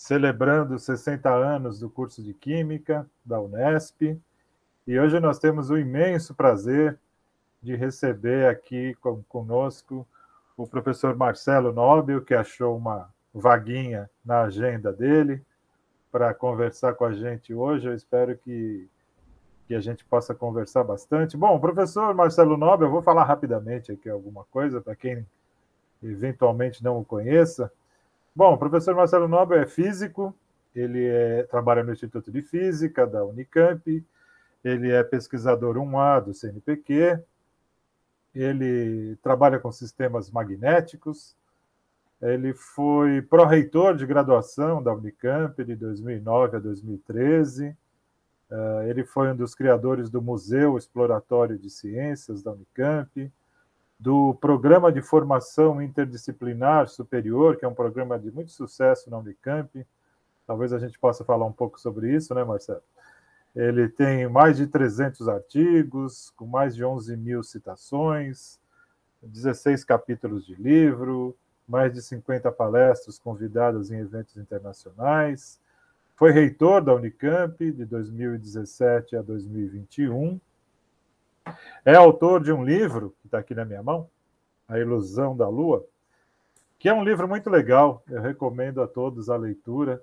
celebrando 60 anos do curso de Química da Unesp. E hoje nós temos o imenso prazer de receber aqui conosco o professor Marcelo Nobel, que achou uma vaguinha na agenda dele para conversar com a gente hoje. Eu espero que a gente possa conversar bastante. Bom, professor Marcelo Nobel, eu vou falar rapidamente aqui alguma coisa para quem eventualmente não o conheça. Bom, o professor Marcelo Nobel é físico, ele trabalha no Instituto de Física da Unicamp, ele é pesquisador 1A do CNPq, ele trabalha com sistemas magnéticos, ele foi pró-reitor de graduação da Unicamp de 2009 a 2013, ele foi um dos criadores do Museu Exploratório de Ciências da Unicamp, do Programa de Formação Interdisciplinar Superior, que é um programa de muito sucesso na Unicamp. Talvez a gente possa falar um pouco sobre isso, né, Marcelo? Ele tem mais de 300 artigos, com mais de 11 mil citações, 16 capítulos de livro, mais de 50 palestras convidadas em eventos internacionais. Foi reitor da Unicamp de 2017 a 2021. É autor de um livro, que está aqui na minha mão, A Ilusão da Lua, que é um livro muito legal, eu recomendo a todos a leitura,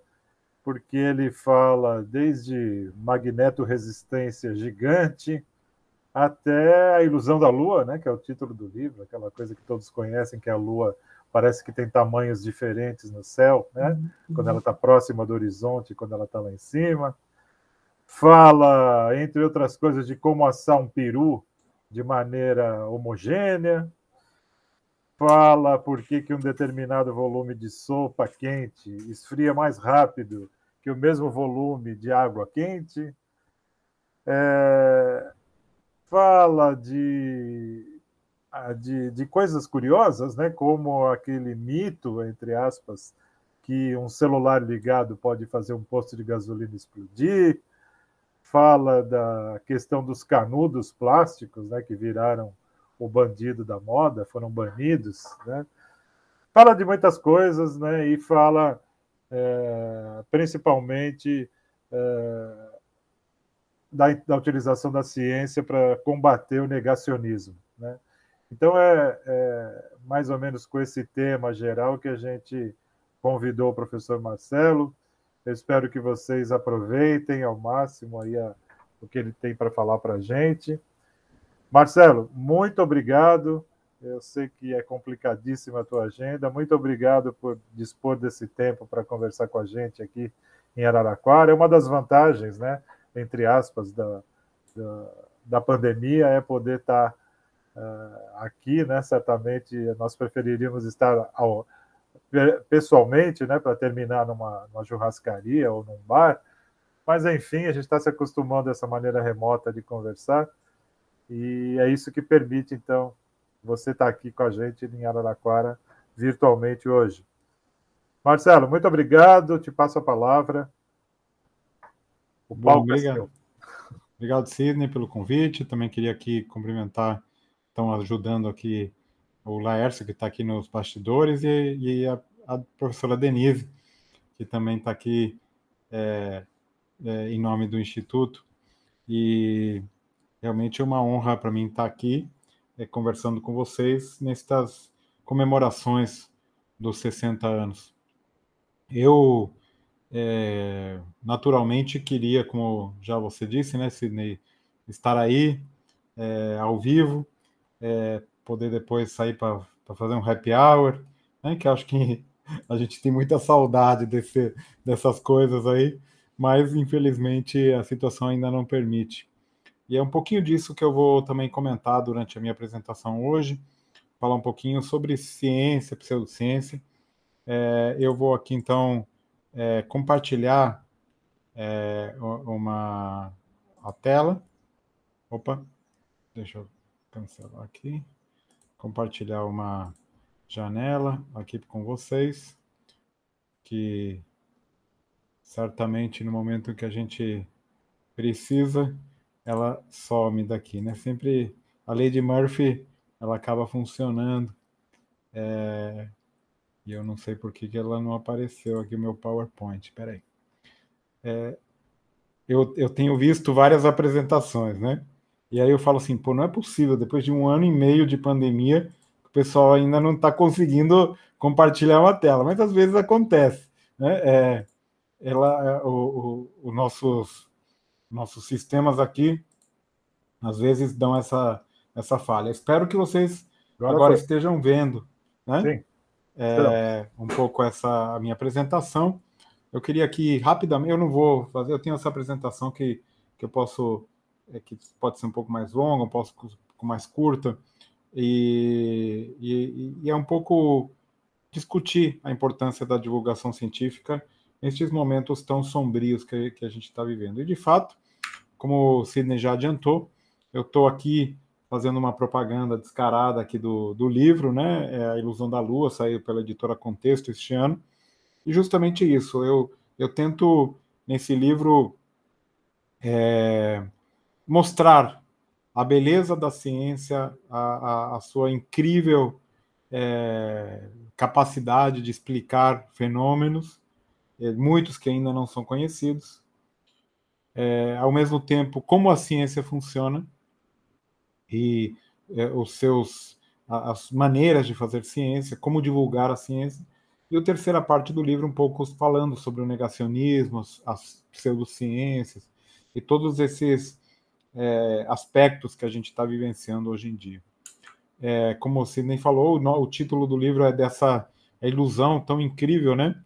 porque ele fala desde magnetoresistência gigante até a ilusão da Lua, né, que é o título do livro, aquela coisa que todos conhecem, que a Lua parece que tem tamanhos diferentes no céu, né, quando ela está próxima do horizonte, quando ela está lá em cima. Fala, entre outras coisas, de como assar um peru de maneira homogênea. Fala por que um determinado volume de sopa quente esfria mais rápido que o mesmo volume de água quente. Fala de coisas curiosas, né? Como aquele mito, entre aspas, que um celular ligado pode fazer um posto de gasolina explodir. Fala da questão dos canudos plásticos, né, que viraram o bandido da moda, foram banidos, né? Fala de muitas coisas, né, e fala principalmente da utilização da ciência para combater o negacionismo, né? Então é mais ou menos com esse tema geral que a gente convidou o professor Marcelo. Eu espero que vocês aproveitem ao máximo aí o que ele tem para falar para a gente. Marcelo, muito obrigado. Eu sei que é complicadíssima a tua agenda. Muito obrigado por dispor desse tempo para conversar com a gente aqui em Araraquara. É uma das vantagens, né, entre aspas, da pandemia, é poder estar aqui, né? Certamente nós preferiríamos estar pessoalmente, né, para terminar numa churrascaria ou num bar, mas enfim, a gente está se acostumando a essa maneira remota de conversar, e é isso que permite, então, você estar aqui com a gente em Araraquara virtualmente hoje. Marcelo, muito obrigado, te passo a palavra. O palco é seu. Obrigado, Sidney, pelo convite. Também queria aqui cumprimentar, estão ajudando aqui o Laércio, que está aqui nos bastidores, e a professora Denise, que também está aqui em nome do Instituto. E realmente é uma honra para mim estar aqui conversando com vocês nestas comemorações dos 60 anos. Eu, naturalmente, queria, como já você disse, né, Sidney, estar aí ao vivo, poder depois sair para fazer um happy hour, né, que acho que a gente tem muita saudade dessas coisas aí, mas infelizmente a situação ainda não permite. E é um pouquinho disso que eu vou também comentar durante a minha apresentação hoje, falar um pouquinho sobre ciência, pseudociência. Eu vou aqui, então, compartilhar a tela. Opa, deixa eu cancelar aqui. Compartilhar uma janela aqui com vocês, que certamente no momento que a gente precisa, ela some daqui, né? Sempre a lei de Murphy, ela acaba funcionando, E eu não sei por que ela não apareceu aqui, o meu PowerPoint. Espera aí. Eu tenho visto várias apresentações, né? E aí eu falo assim, pô, não é possível, depois de 1 ano e meio de pandemia, o pessoal ainda não está conseguindo compartilhar uma tela, mas às vezes acontece, né? Os nossos sistemas aqui, às vezes, dão essa falha. Espero que vocês Agora agora foi. estejam vendo, né? Sim, estamos. Um pouco a minha apresentação. Eu queria aqui rapidamente, eu não vou fazer, eu tenho essa apresentação que eu posso, que pode ser um pouco mais longa, eu posso um pouco mais curta, e é um pouco discutir a importância da divulgação científica nestes momentos tão sombrios que a gente está vivendo. E, de fato, como o Sidney já adiantou, eu estou aqui fazendo uma propaganda descarada aqui do livro, né? A Ilusão da Lua, saiu pela editora Contexto este ano. E justamente isso, eu tento, nesse livro, mostrar a beleza da ciência, a sua incrível capacidade de explicar fenômenos, muitos que ainda não são conhecidos, ao mesmo tempo, como a ciência funciona e as maneiras de fazer ciência, como divulgar a ciência. E a terceira parte do livro, um pouco falando sobre o negacionismo, as pseudociências e todos esses aspectos que a gente está vivenciando hoje em dia. Como o Sidney falou, o título do livro é dessa ilusão tão incrível, né?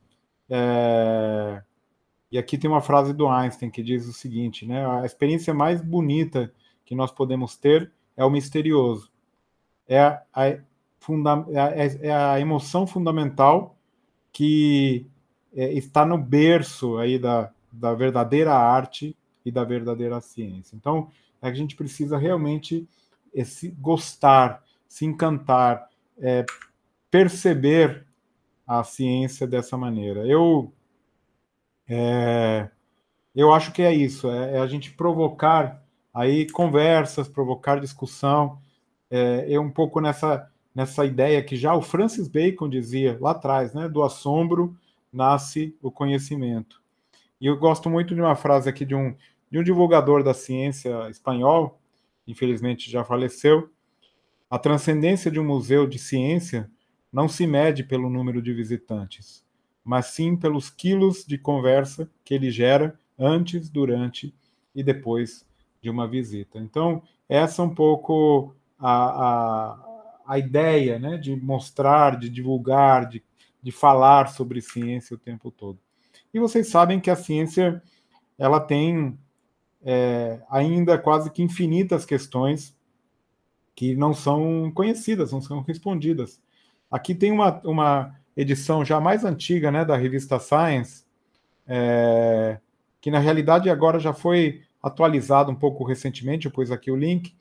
E aqui tem uma frase do Einstein que diz o seguinte, né? A experiência mais bonita que nós podemos ter é o misterioso. É a emoção fundamental que está no berço aí da verdadeira arte e da verdadeira ciência. Então, a gente precisa realmente se gostar, se encantar, perceber a ciência dessa maneira. Eu acho que é isso, é a gente provocar aí conversas, provocar discussão, um pouco nessa ideia que já o Francis Bacon dizia lá atrás, né? Do assombro nasce o conhecimento. E eu gosto muito de uma frase aqui de um divulgador da ciência espanhol, infelizmente já faleceu. A transcendência de um museu de ciência não se mede pelo número de visitantes, mas sim pelos quilos de conversa que ele gera antes, durante e depois de uma visita. Então, essa é um pouco a ideia, né, de mostrar, de divulgar, de falar sobre ciência o tempo todo. E vocês sabem que a ciência ela tem ainda quase que infinitas questões que não são conhecidas, não são respondidas. Aqui tem uma edição já mais antiga, né, da revista Science, que na realidade agora já foi atualizado um pouco recentemente, eu pus aqui o link,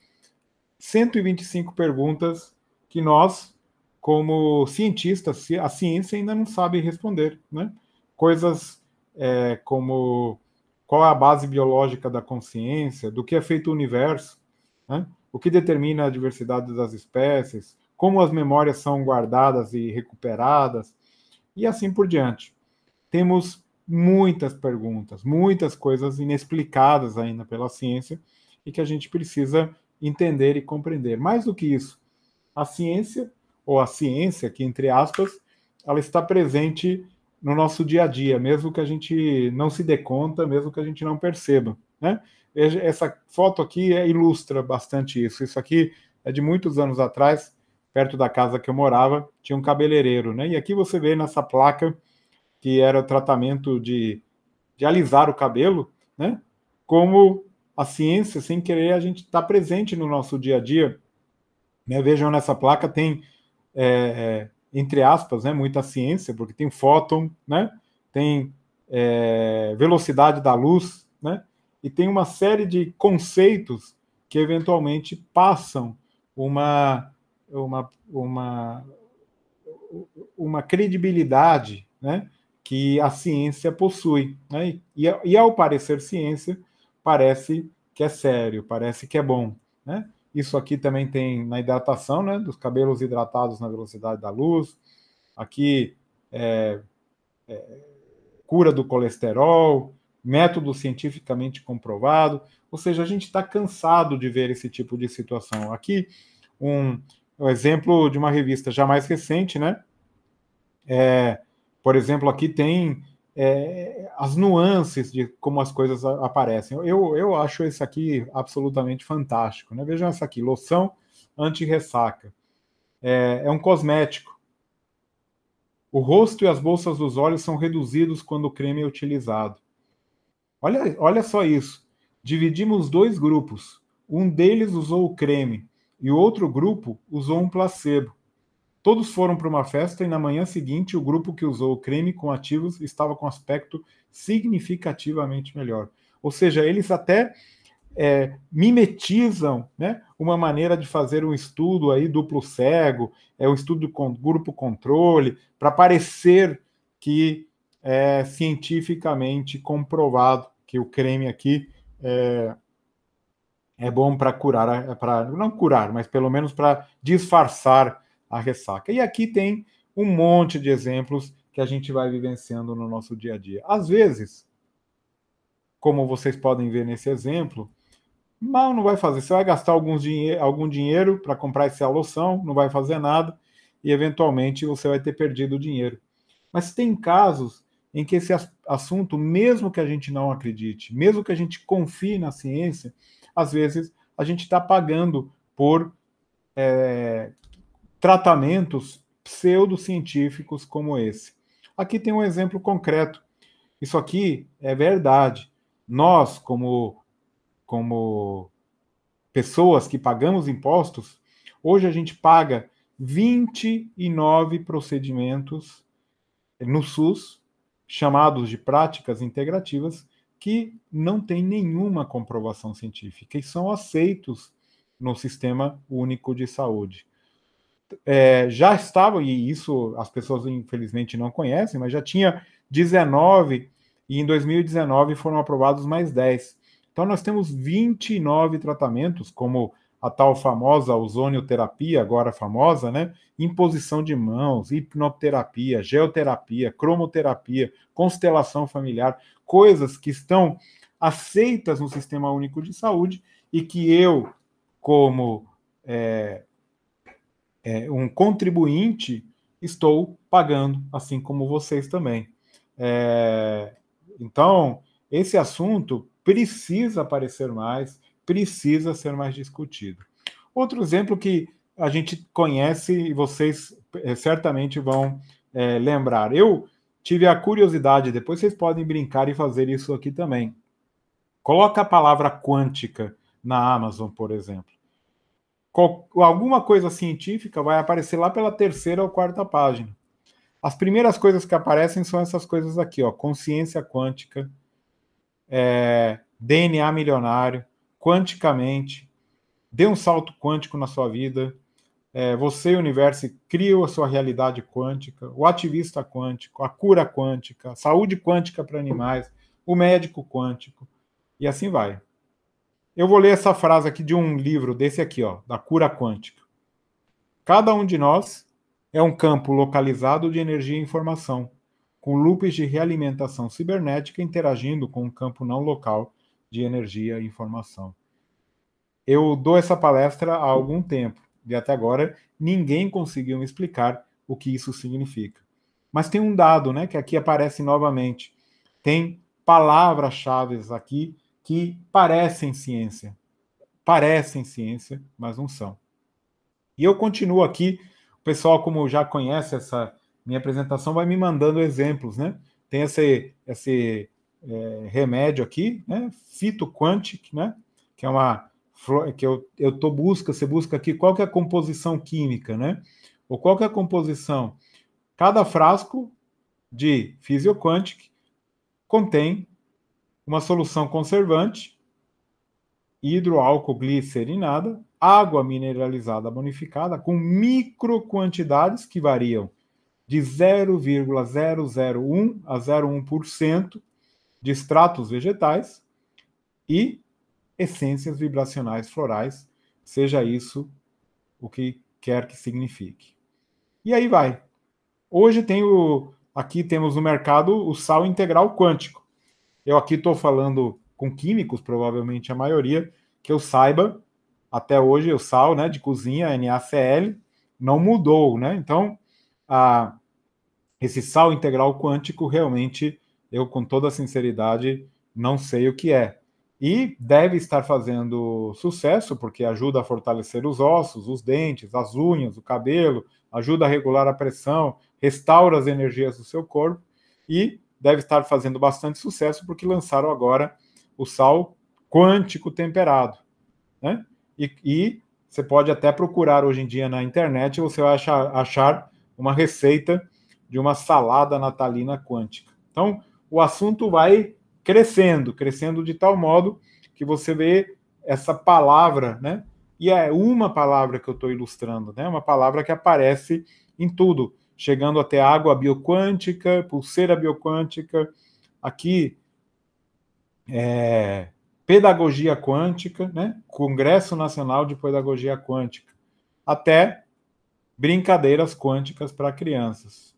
125 perguntas que nós, como cientistas, a ciência ainda não sabe responder, né? Coisas como qual é a base biológica da consciência, do que é feito o universo, né? O que determina a diversidade das espécies, como as memórias são guardadas e recuperadas, e assim por diante. Temos muitas perguntas, muitas coisas inexplicadas ainda pela ciência e que a gente precisa entender e compreender. Mais do que isso, a ciência, ou a ciência, que entre aspas, ela está presente no nosso dia a dia, mesmo que a gente não se dê conta, mesmo que a gente não perceba, né? Essa foto aqui ilustra bastante isso. Isso aqui é de muitos anos atrás, perto da casa que eu morava, tinha um cabeleireiro, né? E aqui você vê nessa placa que era o tratamento de alisar o cabelo, né? Como a ciência, sem querer, a gente está presente no nosso dia a dia. Né? Vejam nessa placa, tem, entre aspas, né, muita ciência, porque tem fóton, né? Tem velocidade da luz, né? E tem uma série de conceitos que eventualmente passam uma, uma, uma, uma credibilidade, né, que a ciência possui. Né? E ao parecer ciência, parece que é sério, parece que é bom. Né? Isso aqui também tem na hidratação, né, dos cabelos hidratados na velocidade da luz. Aqui cura do colesterol, método cientificamente comprovado. Ou seja, a gente está cansado de ver esse tipo de situação. Aqui, um exemplo de uma revista já mais recente, né? Por exemplo, aqui tem as nuances de como as coisas aparecem. Eu acho esse aqui absolutamente fantástico, né? Vejam essa aqui, loção anti-ressaca. É um cosmético. O rosto e as bolsas dos olhos são reduzidos quando o creme é utilizado. Olha só isso. Dividimos 2 grupos. Um deles usou o creme e o outro grupo usou um placebo. Todos foram para uma festa e na manhã seguinte o grupo que usou o creme com ativos estava com aspecto significativamente melhor. Ou seja, eles até mimetizam, né, uma maneira de fazer um estudo aí duplo cego, um estudo com grupo controle, para parecer que é cientificamente comprovado que o creme aqui é bom para curar, para não curar, mas pelo menos para disfarçar a ressaca. E aqui tem um monte de exemplos que a gente vai vivenciando no nosso dia a dia. Às vezes, como vocês podem ver nesse exemplo, mal não vai fazer. Você vai gastar algum dinheiro para comprar essa loção, não vai fazer nada, e eventualmente você vai ter perdido o dinheiro. Mas tem casos em que esse assunto, mesmo que a gente não acredite, mesmo que a gente confie na ciência, às vezes a gente está pagando por tratamentos pseudocientíficos como esse. Aqui tem um exemplo concreto. Isso aqui é verdade. Nós, como pessoas que pagamos impostos, hoje a gente paga 29 procedimentos no SUS, chamados de práticas integrativas, que não têm nenhuma comprovação científica e são aceitos no Sistema Único de Saúde. Já estavam, e isso as pessoas infelizmente não conhecem, mas já tinha 19 e em 2019 foram aprovados mais 10. Então nós temos 29 tratamentos, como a tal famosa ozonioterapia, agora famosa, né? Imposição de mãos, hipnoterapia, geoterapia, cromoterapia, constelação familiar, coisas que estão aceitas no Sistema Único de Saúde e que eu, como um contribuinte, estou pagando, assim como vocês também. Então, esse assunto precisa aparecer mais, precisa ser mais discutido. Outro exemplo que a gente conhece e vocês certamente vão lembrar. Eu tive a curiosidade, depois vocês podem brincar e fazer isso aqui também. Coloca a palavra quântica na Amazon, por exemplo. Alguma coisa científica vai aparecer lá pela 3ª ou 4ª página. As primeiras coisas que aparecem são essas coisas aqui, ó, consciência quântica, DNA milionário, quanticamente, dê um salto quântico na sua vida, você, universo, cria a sua realidade quântica, o ativista quântico, a cura quântica, a saúde quântica para animais, o médico quântico, e assim vai. Eu vou ler essa frase aqui de um livro desse aqui, ó, da cura quântica. Cada um de nós é um campo localizado de energia e informação, com loops de realimentação cibernética interagindo com um campo não local de energia e informação. Eu dou essa palestra há algum tempo, e até agora ninguém conseguiu me explicar o que isso significa. Mas tem um dado, né, que aqui aparece novamente. Tem palavras-chave aqui que parecem ciência, mas não são. E eu continuo aqui, o pessoal, como já conhece essa minha apresentação, vai me mandando exemplos, né? Tem esse remédio aqui, né? Phytoquantic, né? Que é uma que você busca aqui qual que é a composição química, né? Ou qual que é a composição. Cada frasco de Physioquantic contém uma solução conservante, hidroálcool glicerinada, água mineralizada bonificada, com microquantidades que variam de 0,001 a 0,1% de extratos vegetais e essências vibracionais florais, seja isso o que quer que signifique. E aí vai. Hoje tem aqui temos no mercado o sal integral quântico. Eu aqui estou falando com químicos, provavelmente a maioria, que eu saiba, até hoje o sal, né, de cozinha, NaCl, não mudou, né? Então, esse sal integral quântico, realmente, eu, com toda sinceridade, não sei o que é. E deve estar fazendo sucesso, porque ajuda a fortalecer os ossos, os dentes, as unhas, o cabelo, ajuda a regular a pressão, restaura as energias do seu corpo, e deve estar fazendo bastante sucesso, porque lançaram agora o sal quântico temperado, né? E você pode até procurar hoje em dia na internet, você vai achar uma receita de uma salada natalina quântica. Então, o assunto vai crescendo de tal modo que você vê essa palavra, né? E é uma palavra que eu estou ilustrando, né? Uma palavra que aparece em tudo, chegando até água bioquântica, pulseira bioquântica, aqui pedagogia quântica, né? Congresso Nacional de Pedagogia Quântica, até brincadeiras quânticas para crianças,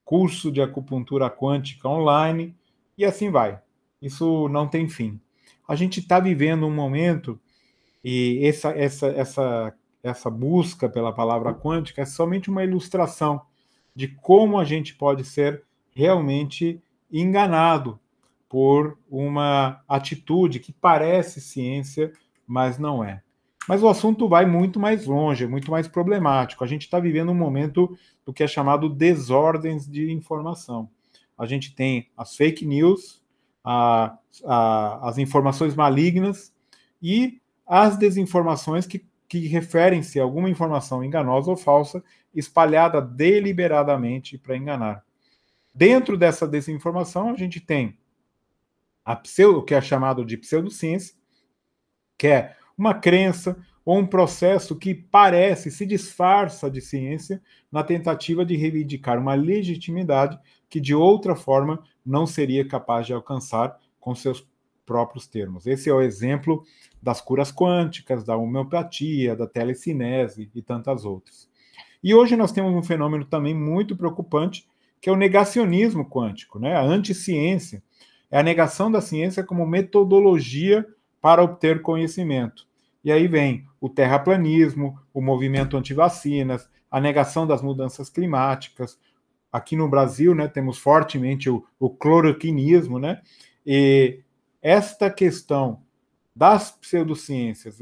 curso de acupuntura quântica online, e assim vai. Isso não tem fim. A gente está vivendo um momento, e essa busca pela palavra quântica é somente uma ilustração de como a gente pode ser realmente enganado por uma atitude que parece ciência, mas não é. Mas o assunto vai muito mais longe, é muito mais problemático. A gente está vivendo um momento do que é chamado desordens de informação. A gente tem as fake news, as informações malignas e as desinformações que referem-se a alguma informação enganosa ou falsa, espalhada deliberadamente para enganar. Dentro dessa desinformação, a gente tem o que é chamado de pseudociência, que é uma crença ou um processo que parece, se disfarça de ciência na tentativa de reivindicar uma legitimidade que de outra forma não seria capaz de alcançar com seus próprios termos. Esse é o exemplo das curas quânticas, da homeopatia, da telecinese e tantas outras. E hoje nós temos um fenômeno também muito preocupante, que é o negacionismo quântico, né? A anticiência. É a negação da ciência como metodologia para obter conhecimento. E aí vem o terraplanismo, o movimento antivacinas, a negação das mudanças climáticas. Aqui no Brasil, né, temos fortemente o cloroquinismo, né? E esta questão das pseudociências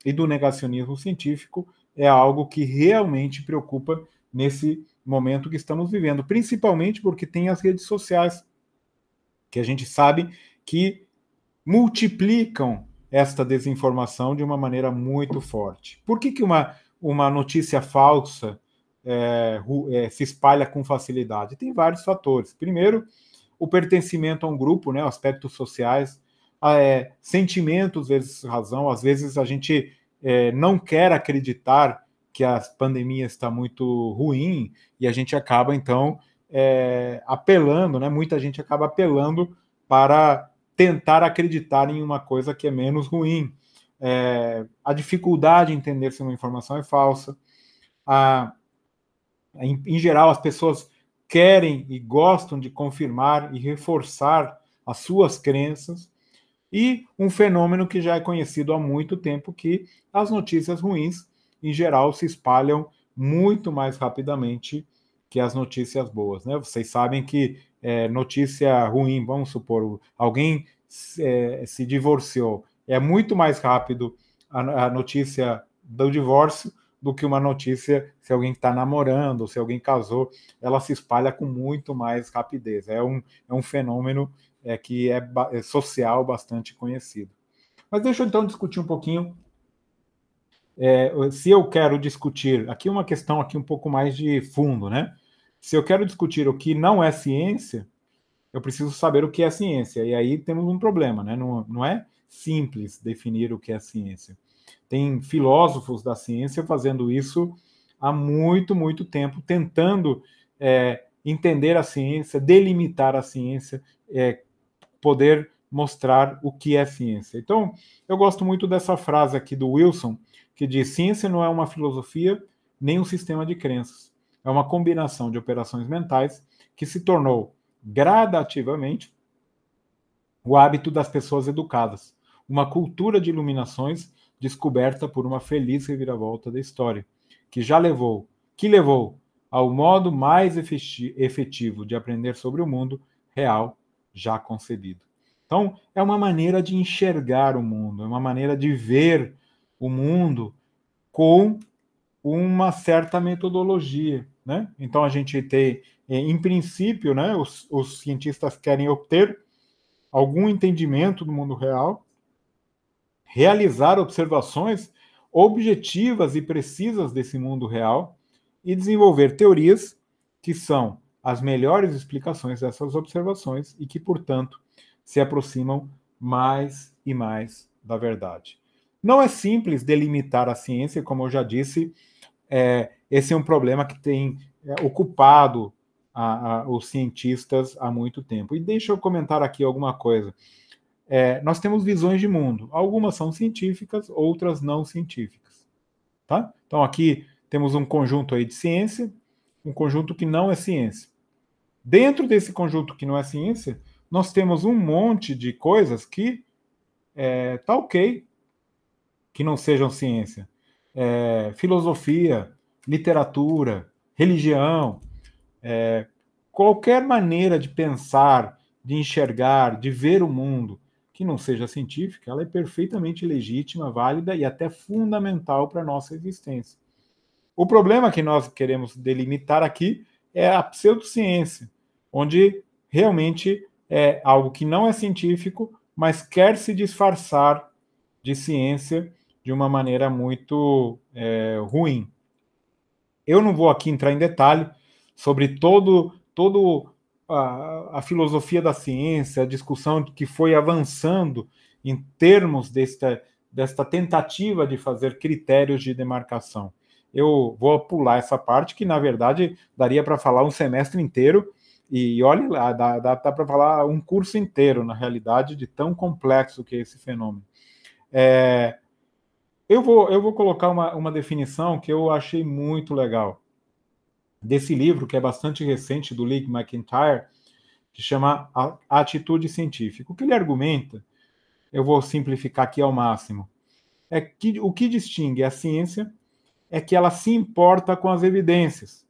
e do negacionismo científico é algo que realmente preocupa nesse momento que estamos vivendo, principalmente porque tem as redes sociais, que a gente sabe que multiplicam esta desinformação de uma maneira muito forte. Por que uma notícia falsa se espalha com facilidade? Tem vários fatores. Primeiro, o pertencimento a um grupo, né, aspectos sociais, sentimentos vezes razão. Às vezes a gente não quer acreditar que a pandemia está muito ruim e a gente acaba, então, apelando, né? Muita gente acaba apelando para tentar acreditar em uma coisa que é menos ruim. A dificuldade em entender se uma informação é falsa. Em geral, as pessoas querem e gostam de confirmar e reforçar as suas crenças. E um fenômeno que já é conhecido há muito tempo, que as notícias ruins, em geral, se espalham muito mais rapidamente que as notícias boas, né? Vocês sabem que notícia ruim, vamos supor, alguém se divorciou, é muito mais rápido a notícia do divórcio do que uma notícia se alguém está namorando, ou se alguém casou, ela se espalha com muito mais rapidez. É um fenômeno que é social bastante conhecido. Mas deixa eu então discutir um pouquinho. Se eu quero discutir, aqui uma questão aqui um pouco mais de fundo, né? Se eu quero discutir o que não é ciência, eu preciso saber o que é ciência. E aí temos um problema, né? Não é simples definir o que é ciência. Tem filósofos da ciência fazendo isso há muito, muito tempo, tentando entender a ciência, delimitar a ciência, poder mostrar o que é ciência. Então, eu gosto muito dessa frase aqui do Wilson, que diz: ciência não é uma filosofia nem um sistema de crenças. É uma combinação de operações mentais que se tornou gradativamente o hábito das pessoas educadas, uma cultura de iluminações descoberta por uma feliz reviravolta da história, que levou ao modo mais efetivo de aprender sobre o mundo real já concebido. Então, é uma maneira de enxergar o mundo, é uma maneira de ver o mundo com uma certa metodologia, né? Então, a gente tem, em princípio, né, os cientistas querem obter algum entendimento do mundo real, realizar observações objetivas e precisas desse mundo real e desenvolver teorias que são as melhores explicações dessas observações e que, portanto, se aproximam mais e mais da verdade. Não é simples delimitar a ciência, como eu já disse, esse é um problema que tem ocupado os cientistas há muito tempo. E deixa eu comentar aqui alguma coisa. Nós temos visões de mundo. Algumas são científicas, outras não científicas. Tá? Então, aqui temos um conjunto aí de ciência, um conjunto que não é ciência. Dentro desse conjunto que não é ciência, nós temos um monte de coisas que tá ok que não sejam ciência. Filosofia, literatura, religião, qualquer maneira de pensar, de enxergar, de ver o mundo que não seja científica, ela é perfeitamente legítima, válida e até fundamental para a nossa existência. O problema que nós queremos delimitar aqui é a pseudociência, onde realmente é algo que não é científico, mas quer se disfarçar de ciência de uma maneira muito ruim. Eu não vou aqui entrar em detalhe sobre todo a filosofia da ciência, a discussão que foi avançando em termos desta tentativa de fazer critérios de demarcação. Eu vou pular essa parte, que na verdade daria para falar um semestre inteiro, e olha lá, dá para falar um curso inteiro, na realidade, de tão complexo que é esse fenômeno. Eu vou colocar uma definição que eu achei muito legal, desse livro, que é bastante recente, do Lee McIntyre, que chama A Atitude Científica. O que ele argumenta, eu vou simplificar aqui ao máximo, é que o que distingue a ciência é que ela se importa com as evidências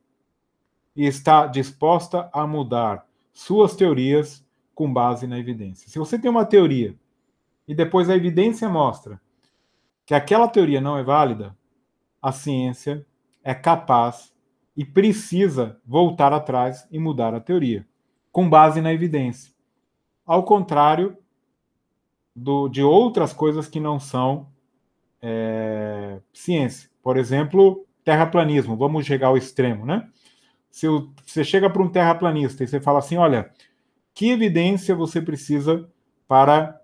e está disposta a mudar suas teorias com base na evidência. Se você tem uma teoria e depois a evidência mostra que aquela teoria não é válida, a ciência é capaz e precisa voltar atrás e mudar a teoria, com base na evidência. Ao contrário de outras coisas que não são ciência. Por exemplo, terraplanismo. Vamos chegar ao extremo, né? Se você chega para um terraplanista e você fala assim, olha, que evidência você precisa para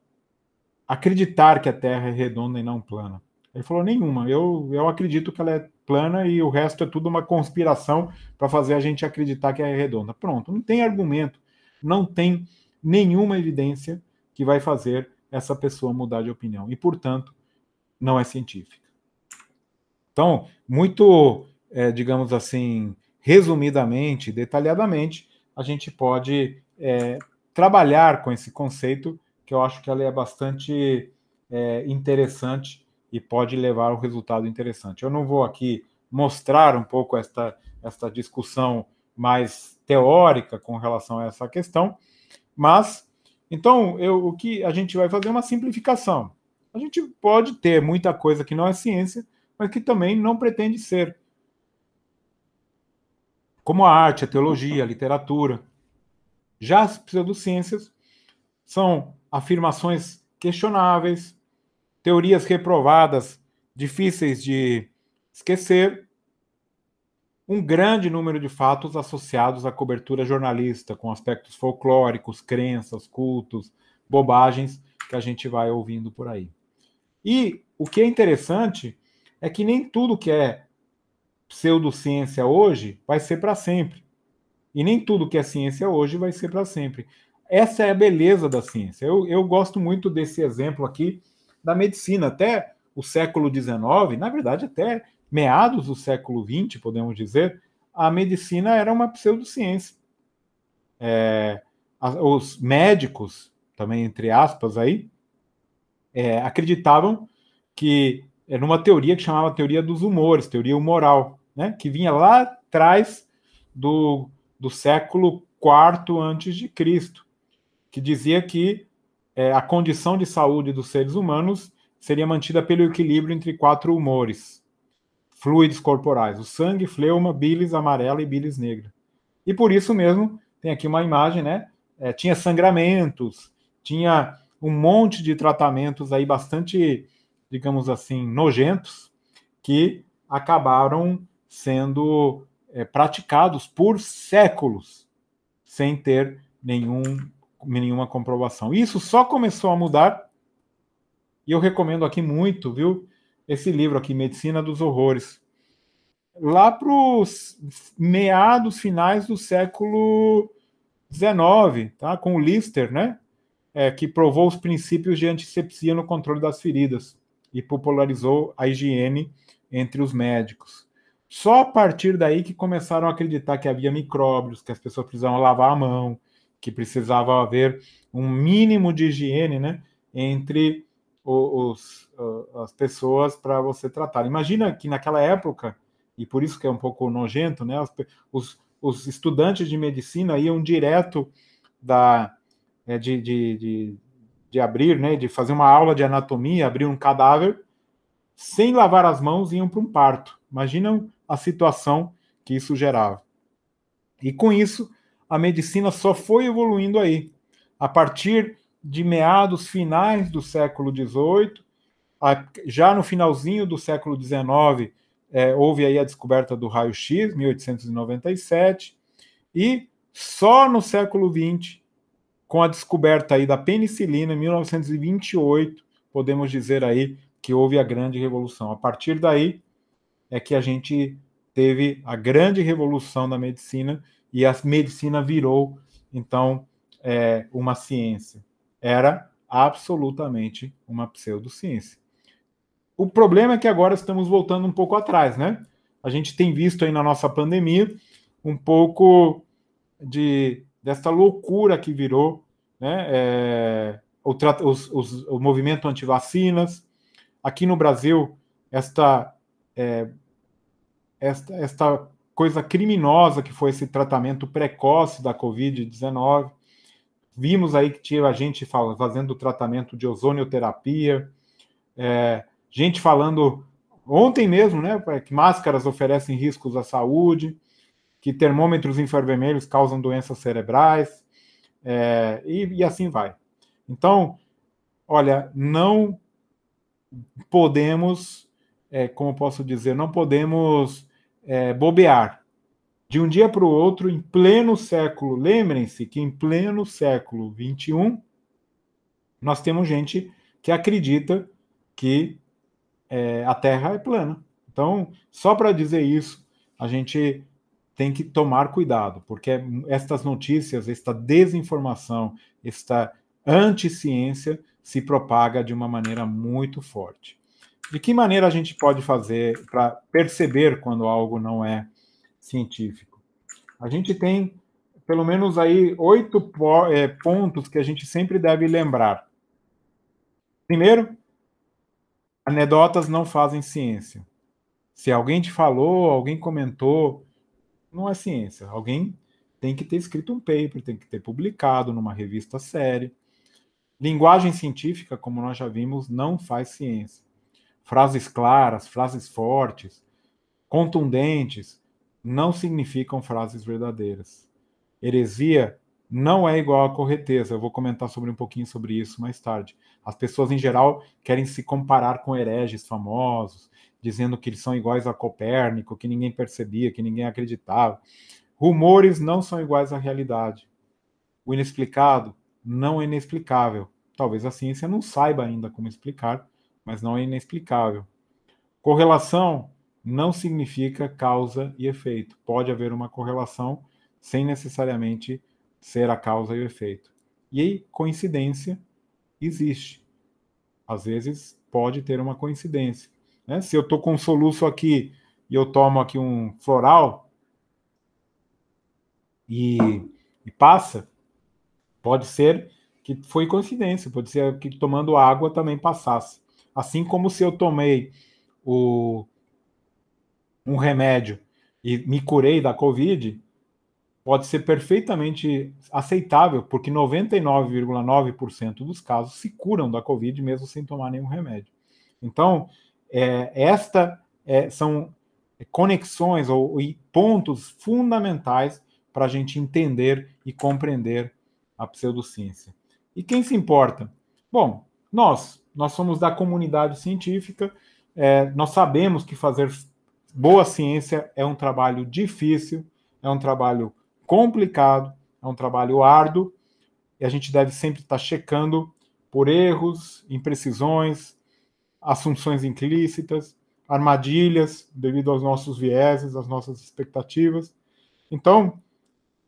acreditar que a Terra é redonda e não plana? Ele falou, nenhuma. Eu acredito que ela é plana e o resto é tudo uma conspiração para fazer a gente acreditar que é redonda. Pronto, não tem argumento, não tem nenhuma evidência que vai fazer essa pessoa mudar de opinião. E, portanto, não é científica. Então, muito, digamos assim, resumidamente, detalhadamente, a gente pode trabalhar com esse conceito, que eu acho que ela é bastante interessante e pode levar a um resultado interessante. Eu não vou aqui mostrar um pouco esta discussão mais teórica com relação a essa questão, mas, então, o que a gente vai fazer é uma simplificação. A gente pode ter muita coisa que não é ciência, mas que também não pretende ser. Como a arte, a teologia, a literatura. Já as pseudociências são afirmações questionáveis, teorias reprovadas, difíceis de esquecer, um grande número de fatos associados à cobertura jornalista, com aspectos folclóricos, crenças, cultos, bobagens que a gente vai ouvindo por aí. E o que é interessante é que nem tudo que é pseudociência hoje vai ser para sempre. E nem tudo que é ciência hoje vai ser para sempre. Essa é a beleza da ciência. Eu gosto muito desse exemplo aqui da medicina. Até o século XIX, na verdade, até meados do século XX, podemos dizer, a medicina era uma pseudociência. os médicos, também entre aspas aí, acreditavam que era uma teoria que chamava teoria dos humores, teoria humoral, né? Que vinha lá atrás do século IV antes de Cristo, que dizia que a condição de saúde dos seres humanos seria mantida pelo equilíbrio entre 4 humores, fluidos corporais: o sangue, fleuma, bilis amarela e bilis negra. E por isso mesmo, tem aqui uma imagem, né? Tinha sangramentos, tinha um monte de tratamentos aí bastante, digamos assim, nojentos, que acabaram sendo praticados por séculos, sem ter nenhuma comprovação. Isso só começou a mudar, e eu recomendo aqui muito, viu? Esse livro aqui, Medicina dos Horrores, lá para os meados finais do século XIX, tá? Com o Lister, né? Que provou os princípios de antisepsia no controle das feridas e popularizou a higiene entre os médicos. Só a partir daí que começaram a acreditar que havia micróbios, que as pessoas precisavam lavar a mão, que precisava haver um mínimo de higiene, né, entre as pessoas para você tratar. Imagina que naquela época, e por isso que é um pouco nojento, né, os estudantes de medicina iam direto de abrir, né, de fazer uma aula de anatomia, abrir um cadáver, sem lavar as mãos, iam para um parto. Imaginam a situação que isso gerava. E com isso, a medicina só foi evoluindo aí. A partir de meados finais do século XVIII, já no finalzinho do século XIX, houve aí a descoberta do raio-x, 1897, e só no século XX, com a descoberta aí da penicilina, em 1928, podemos dizer aí que houve a grande revolução. A partir daí é que a gente teve a grande revolução da medicina, e a medicina virou, então, uma ciência. Era absolutamente uma pseudociência. O problema é que agora estamos voltando um pouco atrás, né? A gente tem visto aí na nossa pandemia um pouco dessa loucura que virou, né? O movimento anti-vacinas. Aqui no Brasil, esta coisa criminosa que foi esse tratamento precoce da Covid-19. Vimos aí que tinha gente fazendo tratamento de ozonioterapia, gente falando ontem mesmo, né, que máscaras oferecem riscos à saúde, que termômetros infravermelhos causam doenças cerebrais, e assim vai. Então, olha, não podemos, como posso dizer, não podemos bobear. De um dia para o outro, em pleno século, lembrem-se que em pleno século XXI, nós temos gente que acredita que a Terra é plana. Então, só para dizer isso, a gente tem que tomar cuidado, porque estas notícias, esta desinformação, esta anticiência se propaga de uma maneira muito forte. De que maneira a gente pode fazer para perceber quando algo não é científico? A gente tem pelo menos aí 8 pontos que a gente sempre deve lembrar. Primeiro, anedotas não fazem ciência. Se alguém te falou, alguém comentou, não é ciência. Alguém tem que ter escrito um paper, tem que ter publicado numa revista séria. Linguagem científica, como nós já vimos, não faz ciência. Frases claras, frases fortes, contundentes, não significam frases verdadeiras. Heresia não é igual a correteza. Eu vou comentar um pouquinho sobre isso mais tarde. As pessoas, em geral, querem se comparar com hereges famosos, dizendo que eles são iguais a Copérnico, que ninguém percebia, que ninguém acreditava. Rumores não são iguais à realidade. O inexplicado não é inexplicável. Talvez a ciência não saiba ainda como explicar, mas não é inexplicável. Correlação não significa causa e efeito. Pode haver uma correlação sem necessariamente ser a causa e o efeito. E aí, coincidência existe. Às vezes pode ter uma coincidência. Né? Se eu estou com um soluço aqui e eu tomo aqui um floral, e e passa, pode ser que foi coincidência, pode ser que tomando água também passasse. Assim como se eu tomei um remédio e me curei da Covid, pode ser perfeitamente aceitável, porque 99,9% dos casos se curam da Covid mesmo sem tomar nenhum remédio. Então, são conexões ou pontos fundamentais para a gente entender e compreender a pseudociência. E quem se importa? Bom, nós somos da comunidade científica, nós sabemos que fazer boa ciência é um trabalho difícil, é um trabalho complicado, é um trabalho árduo, e a gente deve sempre estar checando por erros, imprecisões, assunções implícitas, armadilhas devido aos nossos vieses, às nossas expectativas. Então,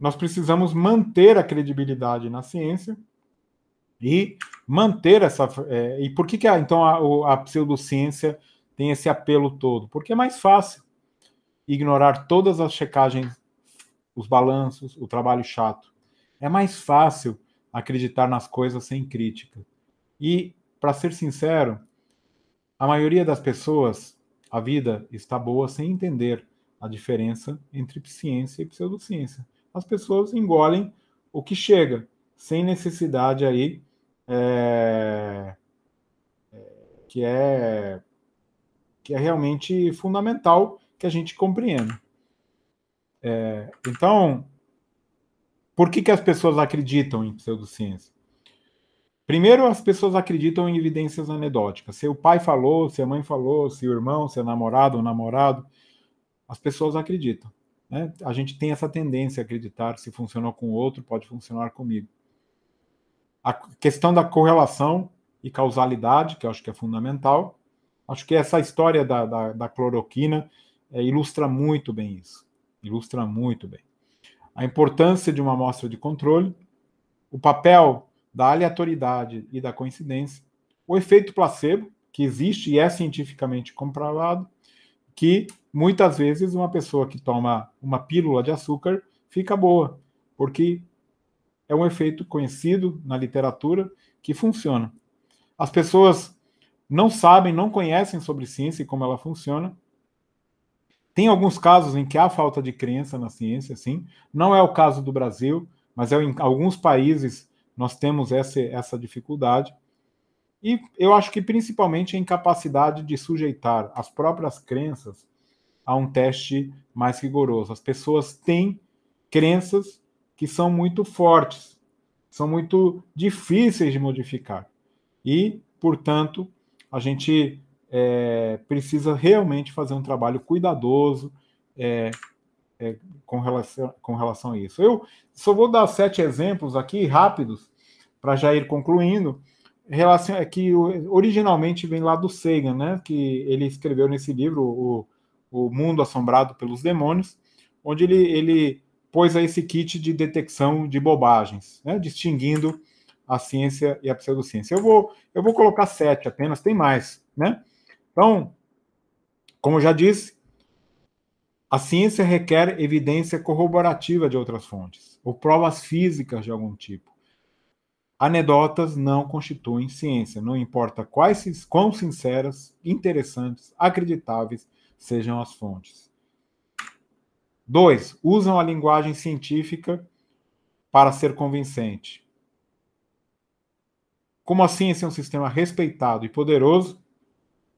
nós precisamos manter a credibilidade na ciência e manter essa... e por que então a pseudociência tem esse apelo todo? Porque é mais fácil ignorar todas as checagens, os balanços, o trabalho chato. É mais fácil acreditar nas coisas sem crítica. E, para ser sincero, a maioria das pessoas, a vida está boa sem entender a diferença entre ciência e pseudociência. As pessoas engolem o que chega, sem necessidade aí, que é realmente fundamental que a gente compreenda. Então, por que as pessoas acreditam em pseudociência? Primeiro, as pessoas acreditam em evidências anedóticas. Se o pai falou, se a mãe falou, se o irmão, se a namorada ou namorado, as pessoas acreditam. Né? A gente tem essa tendência a acreditar, se funcionou com o outro, pode funcionar comigo. A questão da correlação e causalidade, que eu acho que é fundamental. Acho que essa história da cloroquina ilustra muito bem isso. Ilustra muito bem. A importância de uma amostra de controle, o papel da aleatoriedade e da coincidência, o efeito placebo, que existe e é cientificamente comprovado, que muitas vezes uma pessoa que toma uma pílula de açúcar fica boa, porque é um efeito conhecido na literatura que funciona. As pessoas não sabem, não conhecem sobre ciência e como ela funciona. Tem alguns casos em que há falta de crença na ciência, sim. Não é o caso do Brasil, mas em alguns países nós temos essa dificuldade. E eu acho que principalmente a incapacidade de sujeitar as próprias crenças a um teste mais rigoroso. As pessoas têm crenças que são muito fortes, são muito difíceis de modificar. E, portanto, a gente precisa realmente fazer um trabalho cuidadoso com relação a isso. Eu só vou dar 7 exemplos aqui, rápidos, para já ir concluindo, que originalmente vem lá do Sagan, né, que ele escreveu nesse livro, o Mundo Assombrado pelos Demônios, onde ele pôs aí esse kit de detecção de bobagens, né, distinguindo a ciência e a pseudociência. Eu vou colocar 7 apenas, tem mais, né? Então, como eu já disse, a ciência requer evidência corroborativa de outras fontes, ou provas físicas de algum tipo. Anedotas não constituem ciência, não importa quão sinceras, interessantes, acreditáveis sejam as fontes. 2. Usam a linguagem científica para ser convincente. Como a ciência é um sistema respeitado e poderoso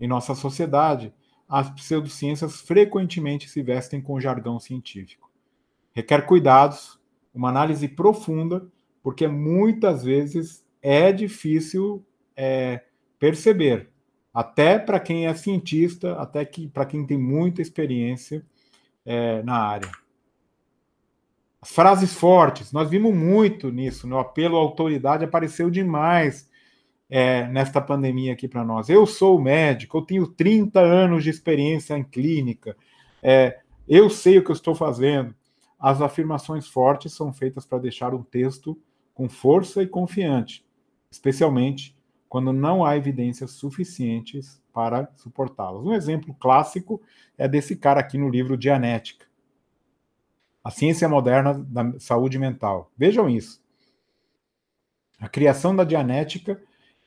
em nossa sociedade, as pseudociências frequentemente se vestem com jargão científico. Requer cuidados, uma análise profunda, porque muitas vezes é difícil perceber, até para quem é cientista, até para quem tem muita experiência na área. As frases fortes, nós vimos muito nisso, o apelo à autoridade apareceu demais nesta pandemia aqui para nós. Eu sou médico, eu tenho 30 anos de experiência em clínica, eu sei o que eu estou fazendo. As afirmações fortes são feitas para deixar um texto com força e confiante, especialmente quando não há evidências suficientes para suportá-las. Um exemplo clássico é desse cara aqui no livro Dianética. A ciência moderna da saúde mental. Vejam isso. A criação da dianética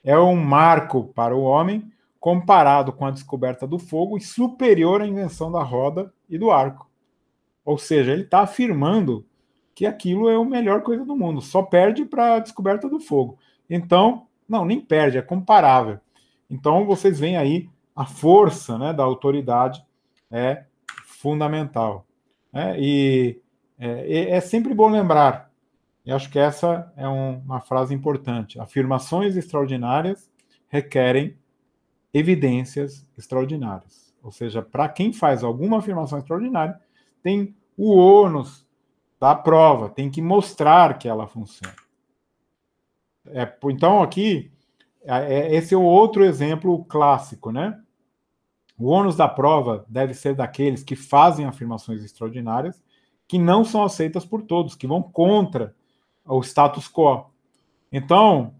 é um marco para o homem, comparado com a descoberta do fogo e superior à invenção da roda e do arco. Ou seja, ele está afirmando que aquilo é a melhor coisa do mundo, só perde para a descoberta do fogo. Então, não, nem perde, é comparável. Então, vocês veem aí a força, né, da autoridade é fundamental. É sempre bom lembrar, e acho que essa é uma frase importante, afirmações extraordinárias requerem evidências extraordinárias. Ou seja, para quem faz alguma afirmação extraordinária, tem o ônus da prova, tem que mostrar que ela funciona. Então, aqui, esse é o outro exemplo clássico, né? O ônus da prova deve ser daqueles que fazem afirmações extraordinárias que não são aceitas por todos, que vão contra o status quo. Então,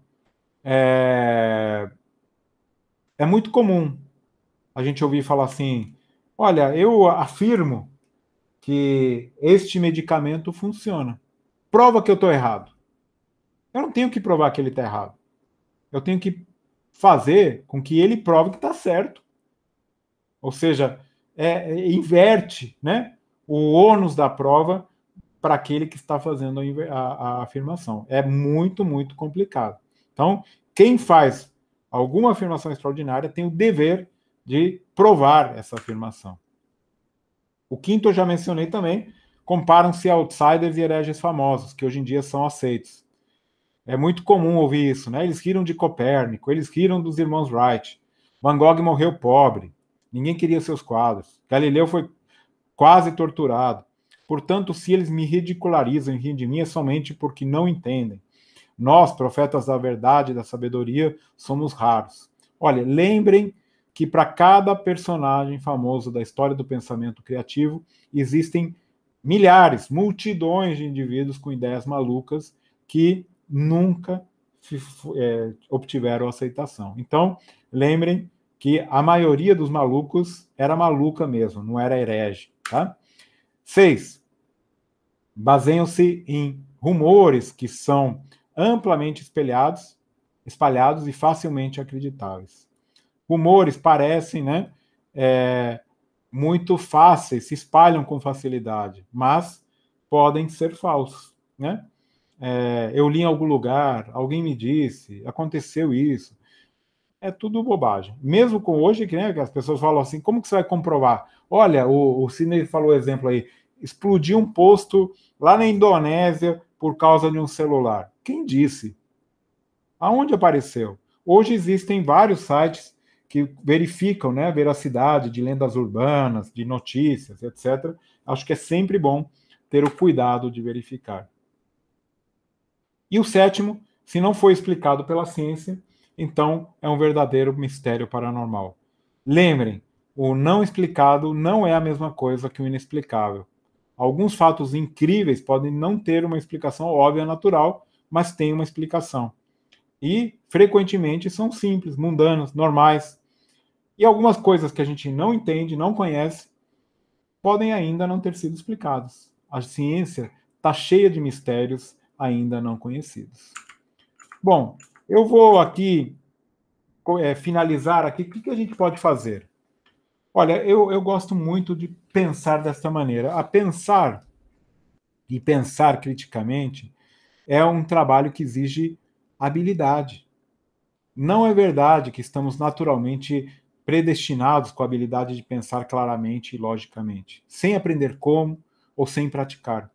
é muito comum a gente ouvir falar assim, olha, eu afirmo que este medicamento funciona. Prova que eu estou errado. Eu não tenho que provar que ele está errado. Eu tenho que fazer com que ele prove que está certo. Ou seja, inverte, né, o ônus da prova para aquele que está fazendo a afirmação. É muito, muito complicado. Então, quem faz alguma afirmação extraordinária tem o dever de provar essa afirmação. O quinto eu já mencionei também, comparam-se outsiders e hereges famosos, que hoje em dia são aceitos. É muito comum ouvir isso, né? Eles riram de Copérnico, eles riram dos irmãos Wright. Van Gogh morreu pobre, ninguém queria seus quadros. Galileu foi quase torturado. Portanto, se eles me ridicularizam e riem de mim, é somente porque não entendem. Nós, profetas da verdade e da sabedoria, somos raros. Olha, lembrem que para cada personagem famoso da história do pensamento criativo, existem milhares, multidões de indivíduos com ideias malucas que nunca obtiveram aceitação. Então, lembrem que a maioria dos malucos era maluca mesmo, não era herege. Tá? 6. Baseiam-se em rumores que são amplamente espalhados e facilmente acreditáveis. Rumores parecem, né, muito fáceis, se espalham com facilidade, mas podem ser falsos, né? Eu li em algum lugar, alguém me disse, aconteceu isso. É tudo bobagem. Mesmo com hoje, que as pessoas falam assim, como que você vai comprovar? Olha, o Sidney falou exemplo aí, explodiu um posto lá na Indonésia por causa de um celular. Quem disse? Aonde apareceu? Hoje existem vários sites que verificam, né, a veracidade de lendas urbanas, de notícias, etc. Acho que é sempre bom ter o cuidado de verificar. E o sétimo, se não foi explicado pela ciência, então é um verdadeiro mistério paranormal. Lembrem, o não explicado não é a mesma coisa que o inexplicável. Alguns fatos incríveis podem não ter uma explicação óbvia natural, mas têm uma explicação. E, frequentemente, são simples, mundanas, normais. E algumas coisas que a gente não entende, não conhece, podem ainda não ter sido explicadas. A ciência está cheia de mistérios ainda não conhecidos. Bom, eu vou aqui finalizar aqui. O que a gente pode fazer? Olha, eu gosto muito de pensar desta maneira. A pensar e pensar criticamente é um trabalho que exige habilidade. Não é verdade que estamos naturalmente predestinados com a habilidade de pensar claramente e logicamente, sem aprender como ou sem praticar.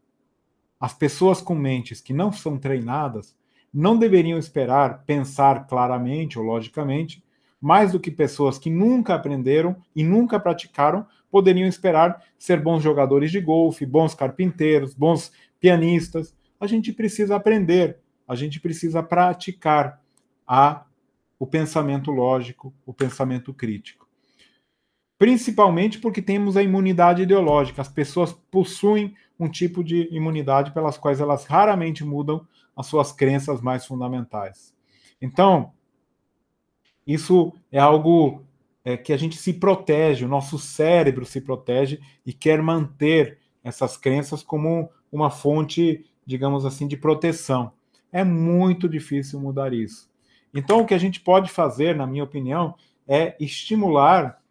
As pessoas com mentes que não são treinadas não deveriam esperar pensar claramente ou logicamente, mais do que pessoas que nunca aprenderam e nunca praticaram poderiam esperar ser bons jogadores de golfe, bons carpinteiros, bons pianistas. A gente precisa aprender, a gente precisa praticar o pensamento lógico, o pensamento crítico. Principalmente porque temos a imunidade ideológica. As pessoas possuem um tipo de imunidade pelas quais elas raramente mudam as suas crenças mais fundamentais. Então, isso é algo que a gente se protege, o nosso cérebro se protege e quer manter essas crenças como uma fonte, digamos assim, de proteção. É muito difícil mudar isso. Então, o que a gente pode fazer, na minha opinião, é estimular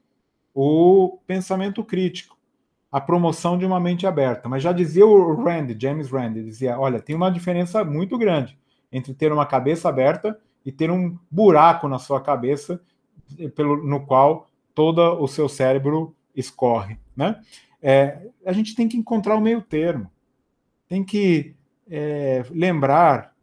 o pensamento crítico, a promoção de uma mente aberta. Mas já dizia o James Rand, dizia, olha, tem uma diferença muito grande entre ter uma cabeça aberta e ter um buraco na sua cabeça no qual todo o seu cérebro escorre, né? A gente tem que encontrar o meio termo, tem que lembrar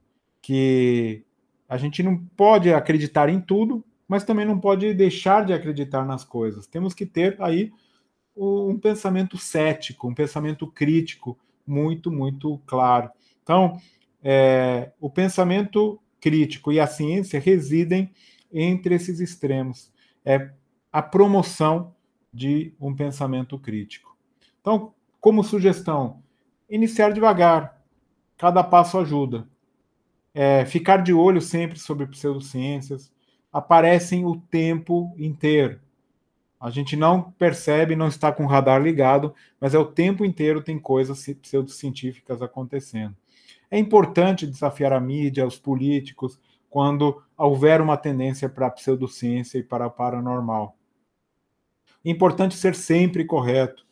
que a gente não pode acreditar em tudo, mas também não pode deixar de acreditar nas coisas. Temos que ter aí um pensamento cético, um pensamento crítico muito, muito claro. Então, o pensamento crítico e a ciência residem entre esses extremos. É a promoção de um pensamento crítico. Então, como sugestão, iniciar devagar, cada passo ajuda. Ficar de olho sempre sobre pseudociências, aparecem o tempo inteiro. A gente não percebe, não está com o radar ligado, mas o tempo inteiro tem coisas pseudocientíficas acontecendo. É importante desafiar a mídia, os políticos, quando houver uma tendência para a pseudociência e para o paranormal. É importante ser sempre correto,